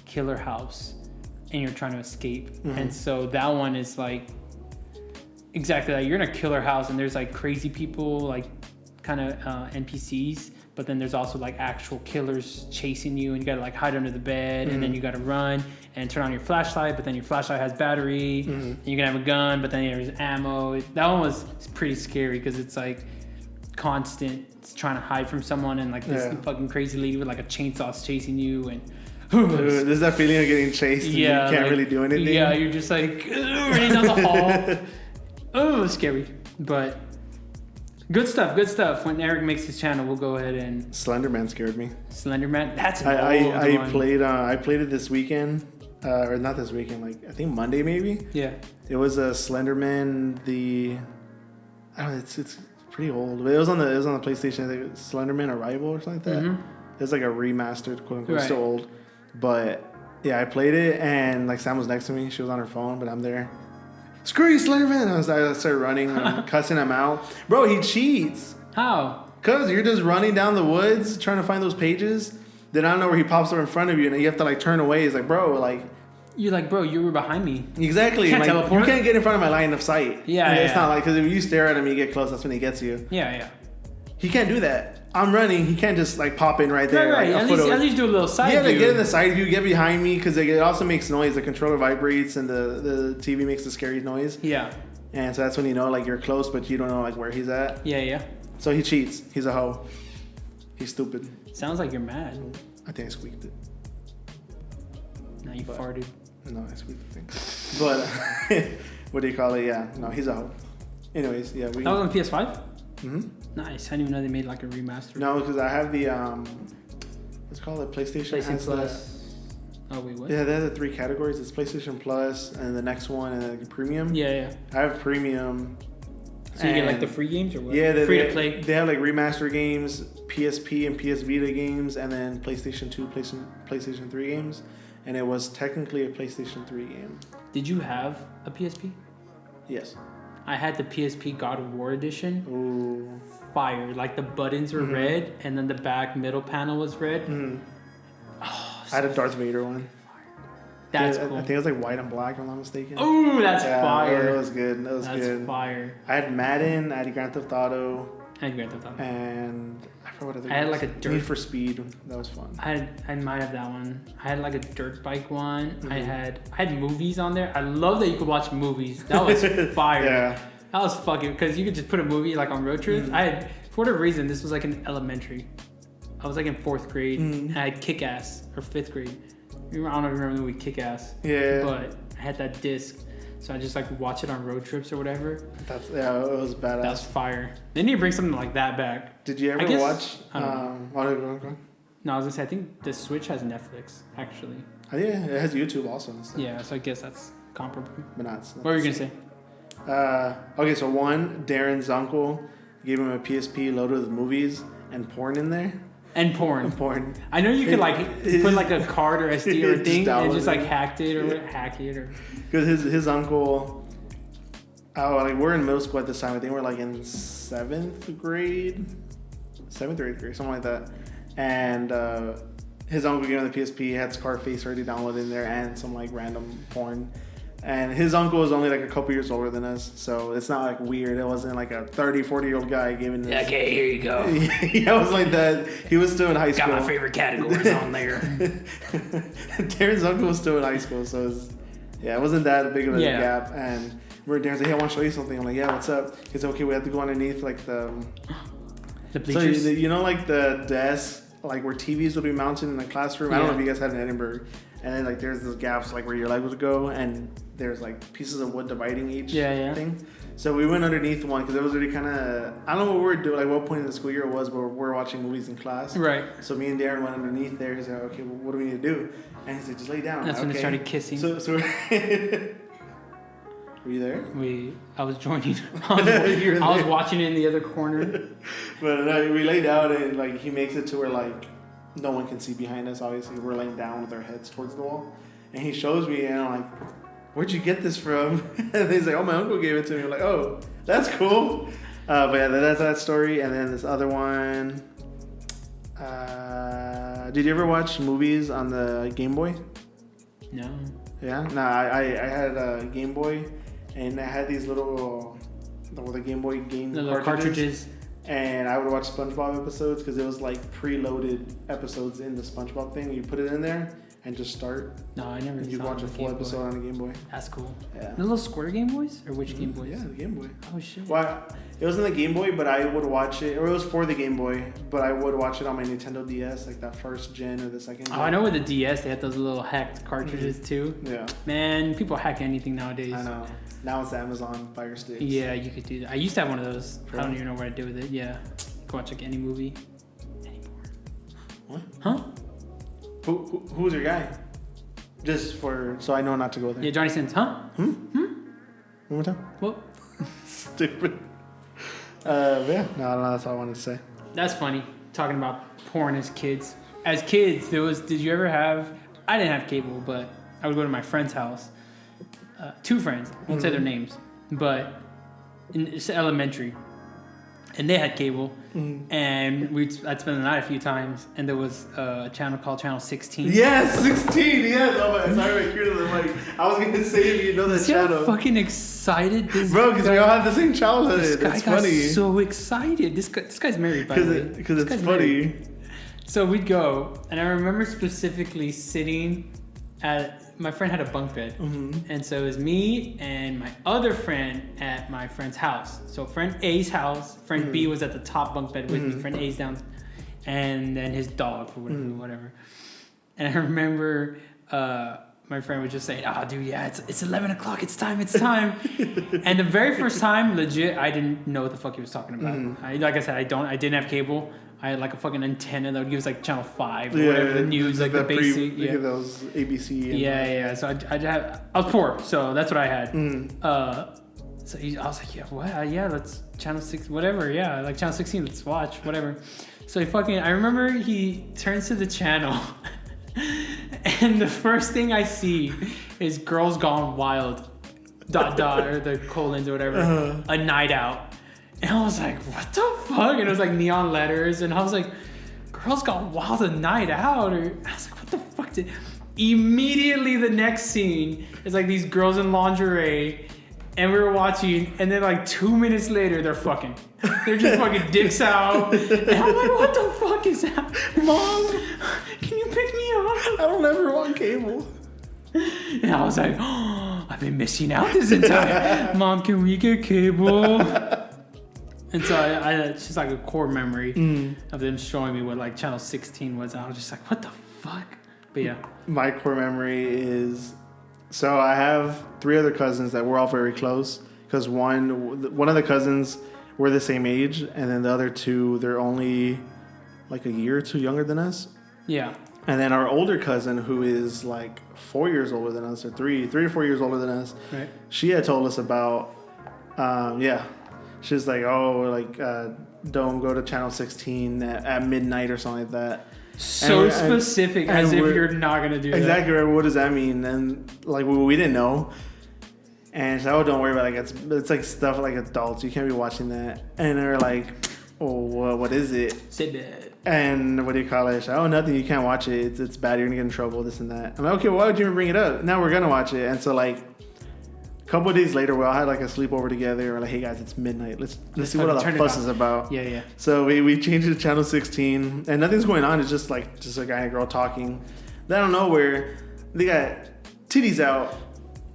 killer house and you're trying to escape. And so that one is like exactly that. You're in a killer house and there's like crazy people, like kind of NPCs, but then there's also like actual killers chasing you and you gotta like hide under the bed and then you gotta run and turn on your flashlight, but then your flashlight has battery and you can have a gun, but then there's ammo. That one was pretty scary because it's like constant trying to hide from someone and like this fucking crazy lady with like a chainsaw chasing you and there's that feeling of getting chased and you can't like, really do anything. Yeah, you're just like running down the hall. Oh, it's scary. But good stuff. When Eric makes his channel, we'll go ahead and Slenderman scared me. Slenderman? That's an I played it this weekend. Or not this weekend, like I think Monday maybe. Yeah. It was a Slenderman, I don't know, it's pretty old, but it was on the PlayStation. I think it was Slenderman Arrival or something like that. It's like a remastered, quote unquote, still old. But yeah, I played it and like Sam was next to me. She was on her phone, but I'm there. Screw you, Slenderman! I started running, and cussing him out. Bro, he cheats. How? Cause you're just running down the woods trying to find those pages. Then I don't know where he pops up in front of you, and you have to like turn away. He's like, bro, like. You're like, bro, you were behind me. Exactly. You can't teleport. You can't get in front of my line of sight. Yeah, It's not like, because if you stare at him, you get close. That's when he gets you. Yeah. He can't do that. I'm running. He can't just like pop in right there. Right. Like, at least do a little side view. Yeah, they get in the side view, get behind me, because it also makes noise. The controller vibrates and the TV makes a scary noise. Yeah. And so that's when you know like you're close, but you don't know like where he's at. Yeah. So he cheats. He's a hoe. He's stupid. Sounds like you're mad. I think I squeaked it. Now you farted. No, I squeaked the thing. But what do you call it? Yeah, no, he's a hoe. Anyways, yeah. That was on PS5? Mm-hmm. Nice. I didn't even know they made like a remaster. No, because I have the what's it called? The PlayStation Plus. Oh wait, what? Yeah, they have the 3 categories. It's PlayStation Plus, and the next one, and then Premium. Yeah. I have Premium. So you get like the free games or what? Yeah, free to play. They have like remaster games, PSP and PS Vita games, and then PlayStation 2, PlayStation 3 games. And it was technically a PlayStation 3 game. Did you have a PSP? Yes. I had the PSP God of War edition. Ooh. Fire. Like the buttons were red and then the back middle panel was red. Oh, I had a Darth Vader one. That's cool. cool. I think it was like white and black, if I'm not mistaken. Ooh, that's fire. It was good. That's fire. I had Madden, I had Grand Theft Auto. I had Grand Theft Auto. And I forgot what other I had like a dirt. Need for Speed. That was fun. I might have that one. I had like a dirt bike one. I had movies on there. I love that you could watch movies. That was fire. Yeah. That was fucking, because you could just put a movie like on road trips. I had, for whatever reason, this was like in elementary. I was like in 4th grade. And I had Kick-Ass, or 5th grade. I don't know if you remember the movie Kick-Ass. Yeah. But I had that disc. So I just like watch it on road trips or whatever. It was badass. That's fire. They need to bring something like that back. Did you ever watch? No, I was gonna say, I think the Switch has Netflix, actually. Oh, yeah, it has YouTube also. Yeah, so I guess that's comparable. But not. What were you gonna say? Okay, so Darren's uncle gave him a PSP loaded with movies and porn in there. And porn. Porn. I know you could like put like a card or SD or a thing and just like hack it or. Because his uncle, like we're in middle school at this time. I think we're like in 7th grade, 7th or 8th grade, something like that. And his uncle gave him the PSP, had Scarface already downloaded in there and some like random porn. And his uncle was only like a couple years older than us, so it's not like weird. It wasn't like a 30, 40-year-old guy giving this. Okay, here you go. Yeah, it was like that. He was still in high school. Got my favorite categories on there. Darren's uncle was still in high school, so it wasn't that big of a gap. And Darren's like, hey, I want to show you something. I'm like, yeah, what's up? He's like, okay, we have to go underneath like the bleachers. So like the desk, like where TVs would be mounted in the classroom. I don't know if you guys had in Edinburgh. And then like there's those gaps like where your leg would go, and there's like pieces of wood dividing each thing. So we went underneath one because it was already kind of, I don't know what we were doing, like what point in the school year it was, but we're watching movies in class. Right. So me and Darren went underneath there. He's like, okay, well, what do we need to do? And he's like, just lay down. That's when they started kissing. So were you there? I was joining. I was watching it in the other corner. But we lay down, and like he makes it to where like no one can see behind us. Obviously, we're laying down with our heads towards the wall, and he shows me, and I'm like, "Where'd you get this from?" And he's like, "Oh, my uncle gave it to me." I'm like, "Oh, that's cool." But yeah, that's that story. And then this other one. Did you ever watch movies on the Game Boy? No. Yeah, no. I had a Game Boy, and I had these little the Game Boy game cartridges. And I would watch SpongeBob episodes because it was like preloaded episodes in the SpongeBob thing. You put it in there and just start. No, I never. You watch a full episode on a Game Boy. That's cool. Yeah. The little square Game Boys, or which Game Boys? Yeah, the Game Boy. Oh shit. Well, it wasn't the Game Boy, but I would watch it, or it was for the Game Boy, but I would watch it on my Nintendo DS, like that first gen or the second gen. Oh, I know with the DS they had those little hacked cartridges too. Yeah. Man, people hack anything nowadays. I know. Now it's Amazon Fire Sticks. Yeah, you could do that. I used to have one of those. I don't even know what I did with it. Yeah. Go watch like any movie anymore. What? Huh? Who's your guy? Just so I know not to go there. Yeah, Johnny Sins. Huh? One more time. What? Stupid. Yeah. No, that's all I wanted to say. That's funny. Talking about porn as kids. As kids, did you ever have? I didn't have cable, but I would go to my friend's house. Two friends. I won't say their names, but it's elementary. And they had cable, and I'd spend the night a few times, and there was a channel called Channel 16. Yes, 16, yes. Oh my, sorry, I cured the mic. I was going to say if you know that channel. How fucking excited this bro, because we all had the same childhood. This guy it's got funny. so excited. This guy's married, by the way. Because it's funny. Married. So we'd go, and I remember specifically sitting at... My friend had a bunk bed, and so it was me and my other friend at my friend's house. So friend A's house, friend B was at the top bunk bed with me, friend A's down, and then his dog or whatever. And I remember my friend would just say, "Oh, dude, yeah, it's 11 o'clock. It's time. And the very first time, legit, I didn't know what the fuck he was talking about. Like I said, I didn't have cable. I had like a fucking antenna that would give us like channel 5 or whatever, the news, like the basic. Look at those ABC. Yeah. So I was poor, so that's what I had. So I was like, yeah, what? Yeah, let's channel 6, whatever. Yeah, like channel 16, let's watch, whatever. So I remember he turns to the channel, and the first thing I see is Girls Gone Wild, ... or the colons or whatever, a night out. And I was like, what the fuck? And it was like neon letters. And I was like, Girls Gone Wild, a night out? Or I was like, what the fuck? Immediately the next scene is like these girls in lingerie. And we were watching. And then like 2 minutes later, they're fucking. They're just fucking dicks out. And I'm like, what the fuck is that? Mom, can you pick me up? I don't ever want cable. And I was like, oh, I've been missing out this entire... Mom, can we get cable? And so it's just like a core memory of them showing me what like channel 16 was. And I was just like, what the fuck? But yeah. My core memory is, so I have 3 other cousins that we're all very close. Because one of the cousins, we're the same age. And then the other 2, they're only like a year or 2 younger than us. Yeah. And then our older cousin, who is like 4 years older than us, or 3 to 4 years older than us. Right. She had told us about, she's like, don't go to channel 16 at midnight or something like that. So specific, as if you're not going to do that. Exactly right. What does that mean? And like, we didn't know. And she's like, oh, don't worry about it. It's like stuff like adults. You can't be watching that. And they're like, oh, what is it? Sit bad. And what do you call it? She's like, oh, nothing. You can't watch it. It's bad. You're going to get in trouble, this and that. I'm like, okay, why would you even bring it up? Now we're going to watch it. And so like, couple of days later, we all had like a sleepover together. We're like, hey guys, it's midnight. Let's see what all the fuss is about. Yeah. So we changed it to channel 16, and nothing's going on. It's just a guy and a girl talking. Then out of nowhere, they got titties out,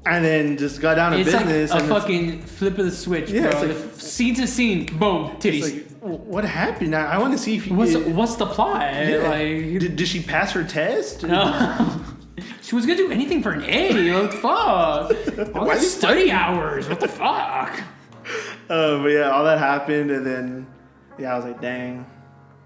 and then just got down to business. Like a fucking flip of the switch, bro. It's like, scene to scene, boom, titties. It's like, what happened? I want to see if what's the plot? Yeah. Like, did she pass her test? She was gonna do anything for an A. Like, fuck. All these study hours. What the fuck? But yeah, all that happened, and then I was like, dang,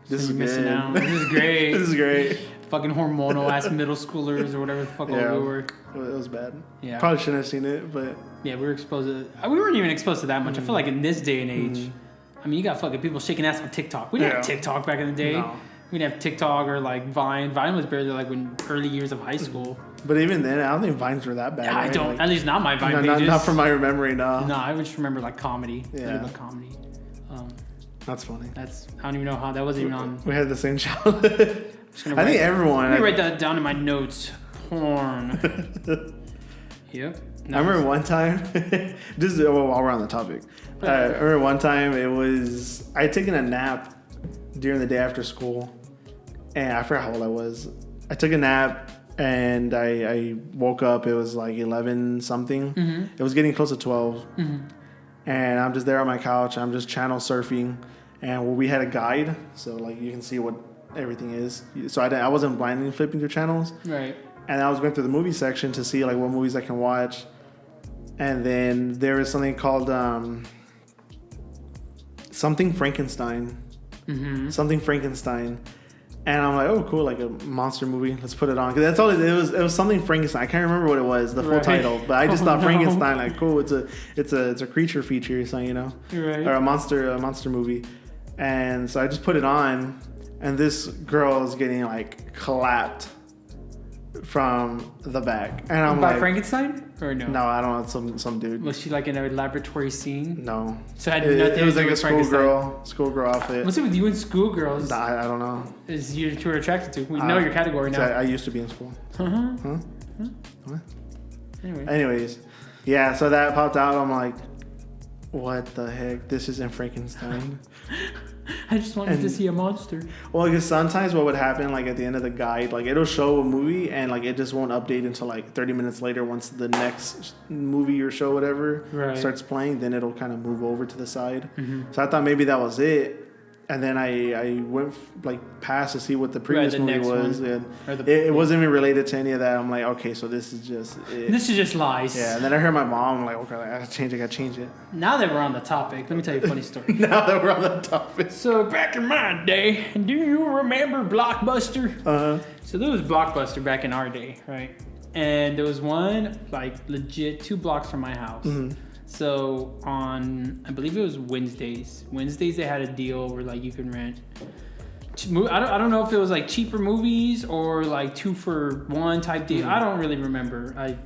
this is missing out. This is great. This is great. Fucking hormonal ass middle schoolers or whatever the fuck we were. It was bad. Yeah. Probably shouldn't have seen it, but yeah, we were exposed to. We weren't even exposed to that much. I feel like in this day and age, I mean, you got fucking people shaking ass on TikTok. We didn't have TikTok back in the day. No. We didn't have TikTok or like Vine. Vine was barely like when early years of high school. But even then, I don't think Vines were that bad. I don't. Like, at least not my Vine pages. Not from my memory, no. No, I just remember like comedy. Yeah. Like comedy. That's funny. I don't even know how that wasn't even on. We had the same childhood. I think everyone. Let me write that down in my notes. Porn. Yep. Nice. I remember one time. While we're on the topic, I remember one time I had taken a nap during the day after school, and I forgot how old I was. I took a nap and I woke up. It was like 11 something. Mm-hmm. It was getting close to 12. Mm-hmm. And I'm just there on my couch. I'm just channel surfing, and we had a guide, so like you can see what everything is. So I wasn't blindly flipping through channels. Right. And I was going through the movie section to see like what movies I can watch. And then there was something called Something Frankenstein. Mm-hmm. Something Frankenstein. And I'm like, oh, cool, like a monster movie. Let's put it on. Because that's all it was. It was Something Frankenstein. I can't remember what it was, the full title. But I just thought Frankenstein, like, cool. It's a creature feature, so you know, right. Or a monster movie. And so I just put it on, and this girl is getting like clapped from the back, and I'm by like, Frankenstein or no? No, I don't know, some dude. Was she like in a laboratory scene? No. So it had nothing. It was like a schoolgirl outfit. What's it with you and schoolgirls? I don't know. Is you were attracted to? We know your category now. I used to be in school. Huh? What? Anyways, yeah. So that popped out. I'm like, what the heck? This isn't Frankenstein. I just wanted to see a monster. Well, because sometimes what would happen, like at the end of the guide, like it'll show a movie and like it just won't update until like 30 minutes later once the next movie or show, whatever, starts playing, then it'll kind of move over to the side. Mm-hmm. So I thought maybe that was it. And then I went like past to see what the previous movie was, and it wasn't even related to any of that. I'm like, okay, so this is just it. This is just lies. Yeah, and then I heard my mom. I'm like, okay, I gotta change it. Now that we're on the topic, let me tell you a funny story. Now that we're on the topic. So back in my day, do you remember Blockbuster? Uh-huh. So there was Blockbuster back in our day, right? And there was one like legit 2 blocks from my house. Mm-hmm. So on, I believe it was Wednesdays they had a deal where like you can rent. I don't know if it was like cheaper movies or like 2 for 1 type deal. I don't really remember. I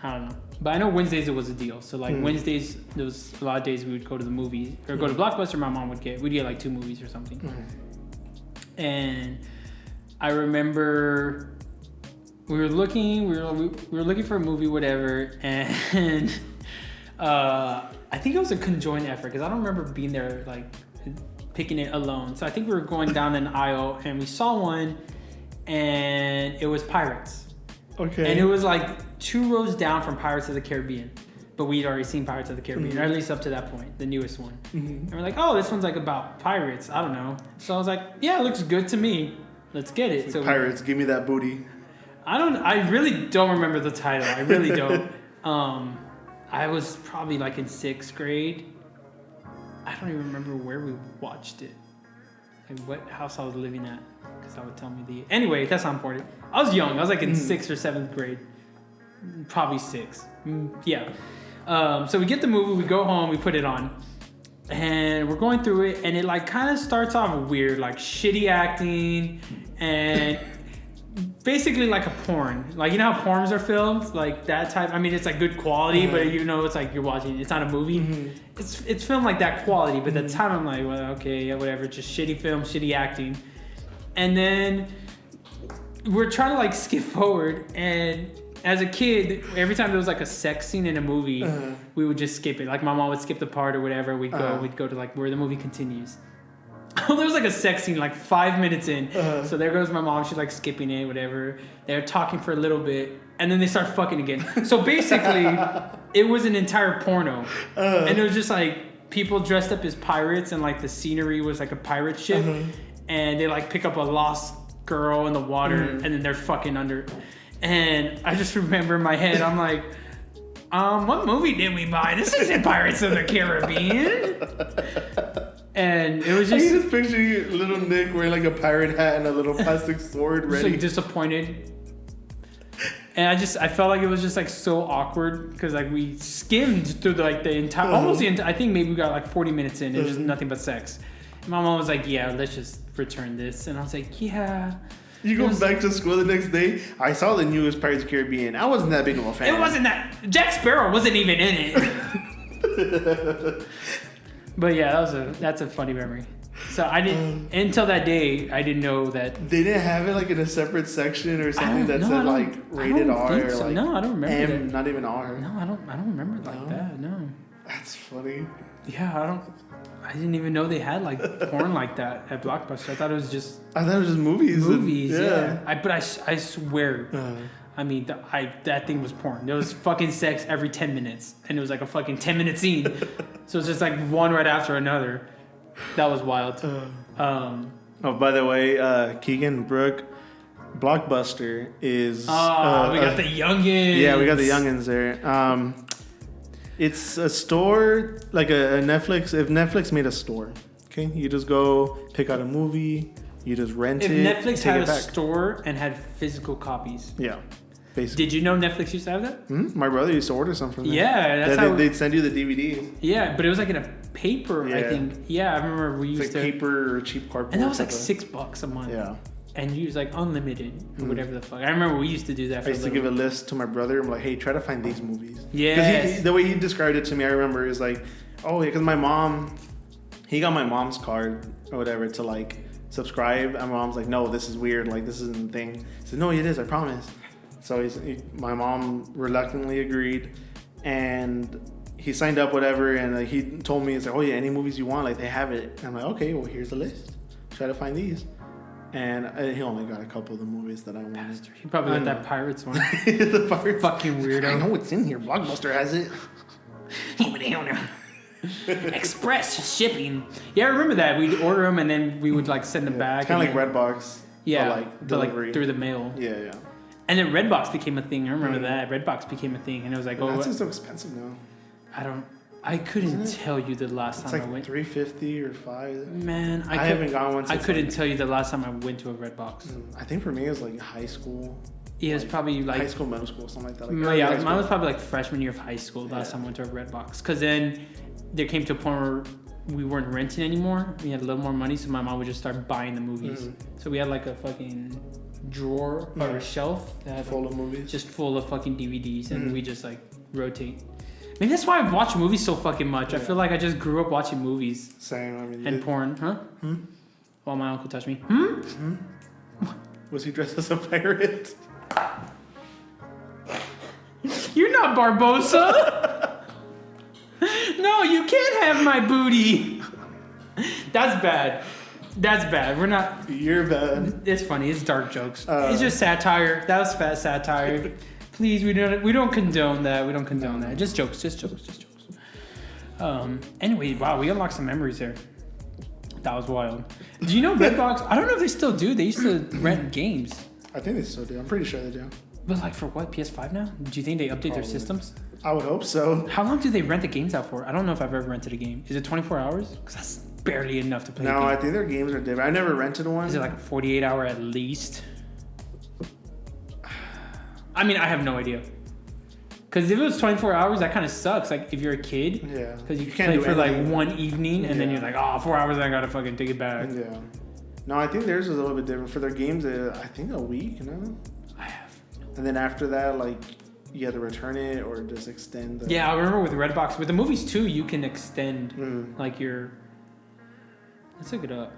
don't know. But I know Wednesdays it was a deal. So like Wednesdays, there was a lot of days we would go to the movies or go to Blockbuster. My mom we'd get like 2 movies or something. Mm-hmm. And I remember we were looking for a movie, whatever, and. I think it was a conjoined effort because I don't remember being there like picking it alone. So I think we were going down an aisle and we saw one, and it was Pirates. Okay. And it was like 2 rows down from Pirates of the Caribbean, but we'd already seen Pirates of the Caribbean, or at least up to that point, the newest one. Mm-hmm. And we're like, oh, this one's like about pirates. I don't know. So I was like, yeah, it looks good to me. Let's get it. So Pirates, give me that booty. I really don't remember the title. I really don't. I was probably like in 6th grade. I don't even remember where we watched it. Like what house I was living at. Because that would tell me the... Anyway, that's not important. I was young. I was like in 6th or 7th grade. Probably 6. Yeah. So we get the movie. We go home. We put it on. And we're going through it. And it like kind of starts off weird. Like shitty acting. And... basically like a porn. Like, you know how porns are filmed? Like that type. I mean, it's like good quality, but you know, it's like you're watching, it's not a movie. Mm-hmm. It's filmed like that quality, but at the time I'm like, well, okay, yeah, whatever. Just shitty film, shitty acting. And then we're trying to like skip forward, and as a kid, every time there was like a sex scene in a movie, we would just skip it. Like my mom would skip the part or whatever. We'd go to like where the movie continues. Oh, there was like a sex scene like 5 minutes in. So there goes my mom. She's like skipping it, whatever. They're talking for a little bit, and then they start fucking again. So basically, it was an entire porno, and it was just like people dressed up as pirates, and like the scenery was like a pirate ship, and they like pick up a lost girl in the water, and then they're fucking under. And I just remember in my head, I'm like, what movie did we buy? This isn't Pirates of the Caribbean. And it was just... I can just picture little Nick wearing like a pirate hat and a little plastic sword ready. Just like disappointed. And I felt like it was just like so awkward because like we skimmed through the entire... Almost the entire... I think maybe we got like 40 minutes in. It was just nothing but sex. And my mom was like, yeah, let's just return this. And I was like, yeah... You go back to school the next day. I saw the newest Pirates of the Caribbean. I wasn't that big of a fan. It wasn't that... Jack Sparrow wasn't even in it. But yeah, that's a funny memory. So I didn't... Until that day, I didn't know that... They didn't have it like in a separate section or something that said like rated R or like... No, I don't remember M, not even R. No, I don't remember it like that, no. That's funny. Yeah, I didn't even know they had like porn like that at Blockbuster. I thought it was just movies. Movies, yeah. I swear. I mean, that thing was porn. There was fucking sex every 10 minutes, and it was like a fucking 10-minute scene. So it's just like one right after another. That was wild. Oh, by the way, Keegan, Brooke, Blockbuster is. We got the youngins. Yeah, we got the youngins there. It's a store, like a Netflix. If Netflix made a store, okay, you just go pick out a movie, you just rent it. If Netflix had a store and had physical copies. Yeah, basically. Did you know Netflix used to have that? Mm-hmm. My brother used to order some from them. Yeah, that's how they'd send you the DVDs. Yeah, but it was like in a paper, I think. Yeah, I remember we used to. Paper or cheap cardboard. And that was like $6 a month. Yeah. And you was like unlimited or whatever the fuck. I remember we used to do that. I used to give a list to my brother. I'm like, hey, try to find these movies. Yeah. Because the way he described it to me, I remember is like, oh, yeah, because my mom, he got my mom's card or whatever to like subscribe. And my mom's like, no, this is weird. Like, this isn't the thing. I said, no, it is. I promise. So my mom reluctantly agreed, and he signed up, whatever. And like, he told me, it's like, oh yeah, any movies you want, like they have it. And I'm like, okay, well here's the list. Try to find these. And he only got a couple of the movies that I wanted. He probably got that Pirates one. The Pirates. Fucking weirdo. I know what's in here. Blockbuster has it. Express shipping. Yeah, I remember that. We'd order them and then we would like send them back. Kind of like Redbox. Yeah, like delivery. Like through the mail. Yeah. And then Redbox became a thing. I remember that. Redbox became a thing, and it was like, that's just so expensive now. I couldn't tell you the last time I went. It's like $3.50 or $5. Man, I haven't gone one. I couldn't tell you the last time I went to a Redbox. I think for me it was like high school. Yeah, it's probably like high school, middle school, something like that. Mine was probably like freshman year of high school. Last time I went to a Redbox, because then there came to a point where we weren't renting anymore. We had a little more money, so my mom would just start buying the movies. So we had like a fucking drawer or a shelf that had full of movies, just full of fucking DVDs, and we just like rotate. Maybe that's why I watch movies so fucking much. I feel like I just grew up watching movies. Same. I mean, and porn, huh? While my uncle touched me. Was he dressed as a pirate? You're not Barbosa. No, you can't have my booty. That's bad. That's bad. We're not. You're bad. It's funny. It's dark jokes. It's just satire. That was fat satire. Please, we don't condone that. We don't condone that. Just jokes. Anyway, wow, we unlocked some memories there. That was wild. Do you know Redbox? I don't know if they still do. They used to rent games. I think they still do. I'm pretty sure they do. But like for what? PS5 now? Do you think they update their systems? I would hope so. How long do they rent the games out for? I don't know if I've ever rented a game. Is it 24 hours? Because that's barely enough to play. No, I think their games are different. I never rented one. Is it like a 48-hour at least? I mean, I have no idea. Because if it was 24 hours, that kind of sucks. Like, if you're a kid. Yeah. Because you can't play for like one evening, and then you're like, 4 hours, I gotta fucking take it back. Yeah. No, I think theirs is a little bit different. For their games, I think a week, you know? I have. And then after that, like, you have to return it or just extend. Yeah, I remember with Redbox. With the movies, too, you can extend, like, your... Let's look it up.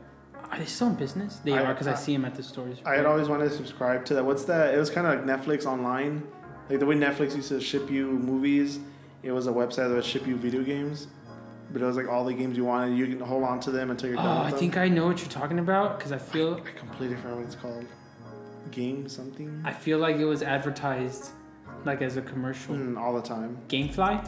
Are they still in business? They are, because I see them at the stores. I had always wanted to subscribe to that. What's that? It was kind of like Netflix online. Like the way Netflix used to ship you movies, it was a website that would ship you video games. But it was like all the games you wanted. You can hold on to them until you're done with them. I think I know what you're talking about because I feel... I completely forgot what it's called. Game something? I feel like it was advertised like as a commercial. All the time. Gamefly?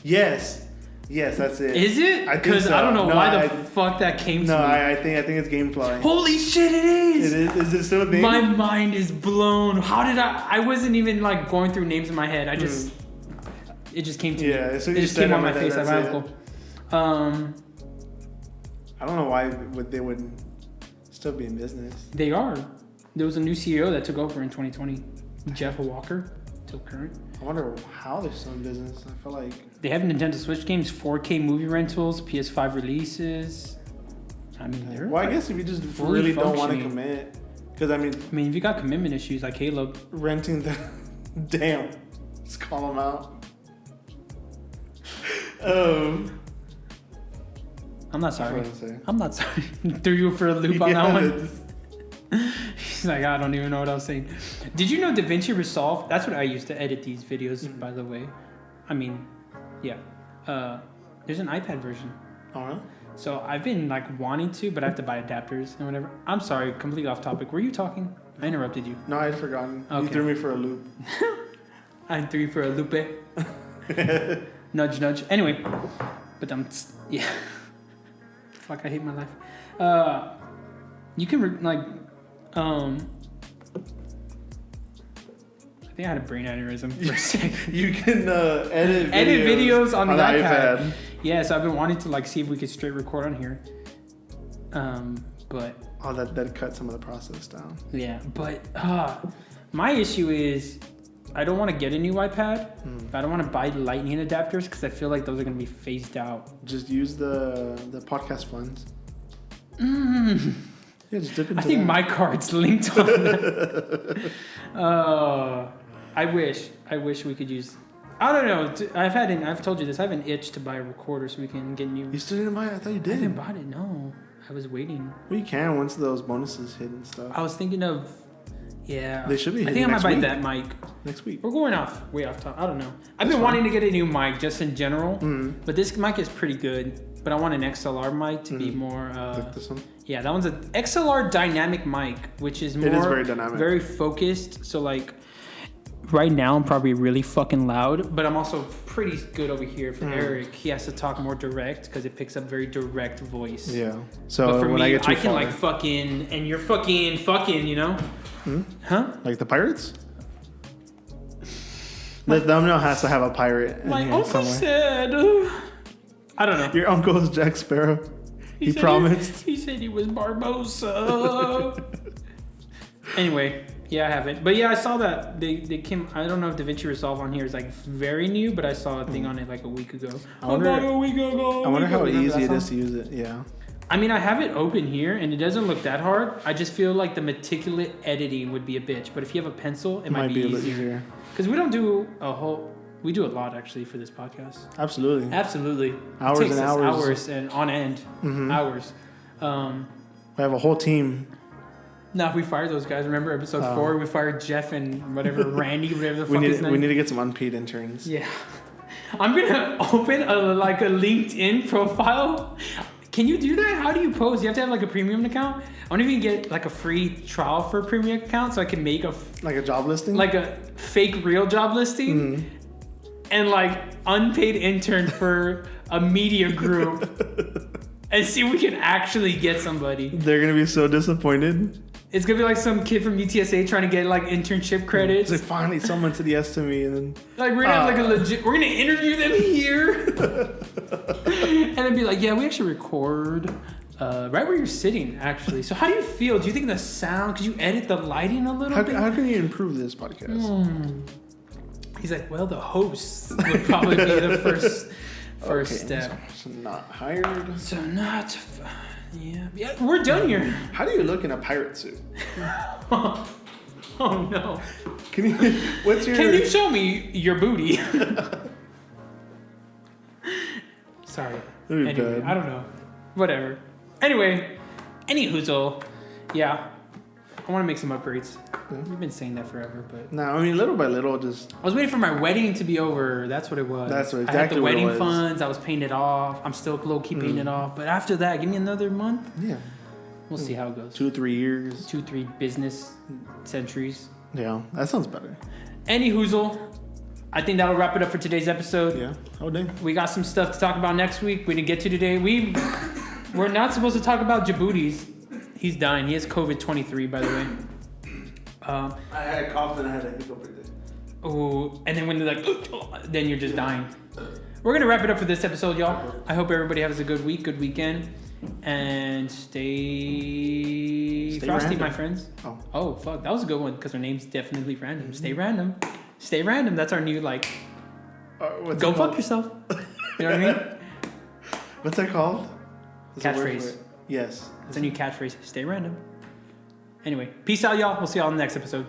Yes, that's it. Is it? I think Because so. I don't know why the fuck that came to me. I think it's Gamefly. Holy shit, it is! It is. Is it still a thing? My mind is blown. How did I wasn't even like going through names in my head. It just came to me. Yeah, so it just came on my face. Cool. I don't know why they would still be in business. They are. There was a new CEO that took over in 2020. Jeff Walker, still current. I wonder how they're still in business. I feel like they have Nintendo Switch games, 4K movie rentals, PS5 releases. I mean, they're. Well, I guess if you just really don't want to commit, because I mean, if you got commitment issues like Caleb, renting the damn, let's call them out. I'm not sorry. I'm not sorry. Threw you for a loop on that one. He's like, I don't even know what I was saying. Did you know DaVinci Resolve? That's what I use to edit these videos, by the way. I mean, yeah. There's an iPad version. Alright. So I've been like wanting to, but I have to buy adapters and whatever. I'm sorry, completely off topic. Were you talking? I interrupted you. No, I had forgotten. Okay. You threw me for a loop. I threw you for a loop. Nudge, nudge. Anyway, but yeah. Fuck, I hate my life. You can I think I had a brain aneurysm for a second. You can edit videos on the iPad. Yeah, so I've been wanting to like see if we could straight record on here. But that cut some of the process down. Yeah, but my issue is I don't want to get a new iPad. But I don't want to buy lightning adapters because I feel like those are going to be phased out. Just use the podcast funds. Yeah, just dip into I think that. my card's linked on that. I wish we could use. I don't know. I've told you this. I have an itch to buy a recorder so we can get new. You still didn't buy it? I thought you did. I haven't bought it. No, I was waiting. Well, you can once those bonuses hit and stuff. I was thinking of. Yeah. They should be. I think I might buy that mic next week. We're going way off top. I don't know. I've been wanting to get a new mic just in general, but this mic is pretty good. But I want an XLR mic to be more. Like this one? Yeah, that one's an XLR dynamic mic, which is more. It is very dynamic. Very focused. So like, right now I'm probably really fucking loud, but I'm also pretty good over here. For Eric, he has to talk more direct because it picks up very direct voice. Yeah. So but for when me, I get too I can far, like fucking, and you're fucking, you know? Huh? Like the pirates? The thumbnail has to have a pirate. My uncle said. I don't know. Your uncle is Jack Sparrow. He promised. He said he was Barbosa. Anyway, yeah, I haven't. But yeah, I saw that they came. I don't know if DaVinci Resolve on here is like very new, but I saw a thing on it like a week ago. I wonder how easy it is to use it. Yeah. I mean, I have it open here, and it doesn't look that hard. I just feel like the meticulous editing would be a bitch. But if you have a pencil, it might be a little easier. Because we don't do a whole. We do a lot actually for this podcast. Absolutely. Hours and hours. Hours and on end. Hours. We have a whole team. No, we fired those guys. Remember episode 4? We fired Jeff and whatever, Randy, whatever the fuck his name. We need to get some unpaid interns. Yeah. I'm going to open a LinkedIn profile. Can you do that? How do you post? You have to have like a premium account? I wonder if you can get like a free trial for a premium account so I can make like a job listing? Like a fake real job listing. And like unpaid intern for a media group. And see if we can actually get somebody. They're going to be so disappointed. It's going to be like some kid from UTSA trying to get like internship credits. Like finally someone said yes to me. And then like we're going to have like a legit, we're going to interview them here. And then be like, yeah, we actually record right where you're sitting actually. So how do you feel? Do you think the sound, could you edit the lighting a little bit? How can you improve this podcast? He's like, well, the hosts would probably be the first step. So not hired. So not, yeah, we're done here. How do you look in a pirate suit? Oh no! Can you show me your booty? Sorry. Anyway, I don't know. Whatever. Anyway, any hoozle. Yeah, I want to make some upgrades. We've been saying that forever, but no, I mean little by little, just I was waiting for my wedding to be over. That's what it was. That's what I had exactly the what it wedding was. funds. I was paying it off. I'm still low key paying it off. But after that, give me another month. yeah, We'll see how it goes. 2-3 years. 2-3 business centuries. Yeah, that sounds better. Any hoozle. I think that'll wrap it up for today's episode. Yeah. Oh dang. We got some stuff to talk about next week. We didn't get to today. We're not supposed to talk about Djibouti's. He's dying. He has COVID-23, by the way. I had a cough and I had a hiccup with it. Oh, and then when they're like, then you're just dying. We're gonna wrap it up for this episode, y'all. I hope everybody has a good week, good weekend, and stay frosty, random. my friends. Oh, fuck, that was a good one because our name's definitely random. Mm-hmm. Stay random, stay random. That's our new like. What's Go it fuck called? yourself. You know what I mean? What's that called? There's a word Catchphrase. for it. Yes. It's a new catchphrase. Stay random. Anyway, peace out, y'all. We'll see y'all in the next episode.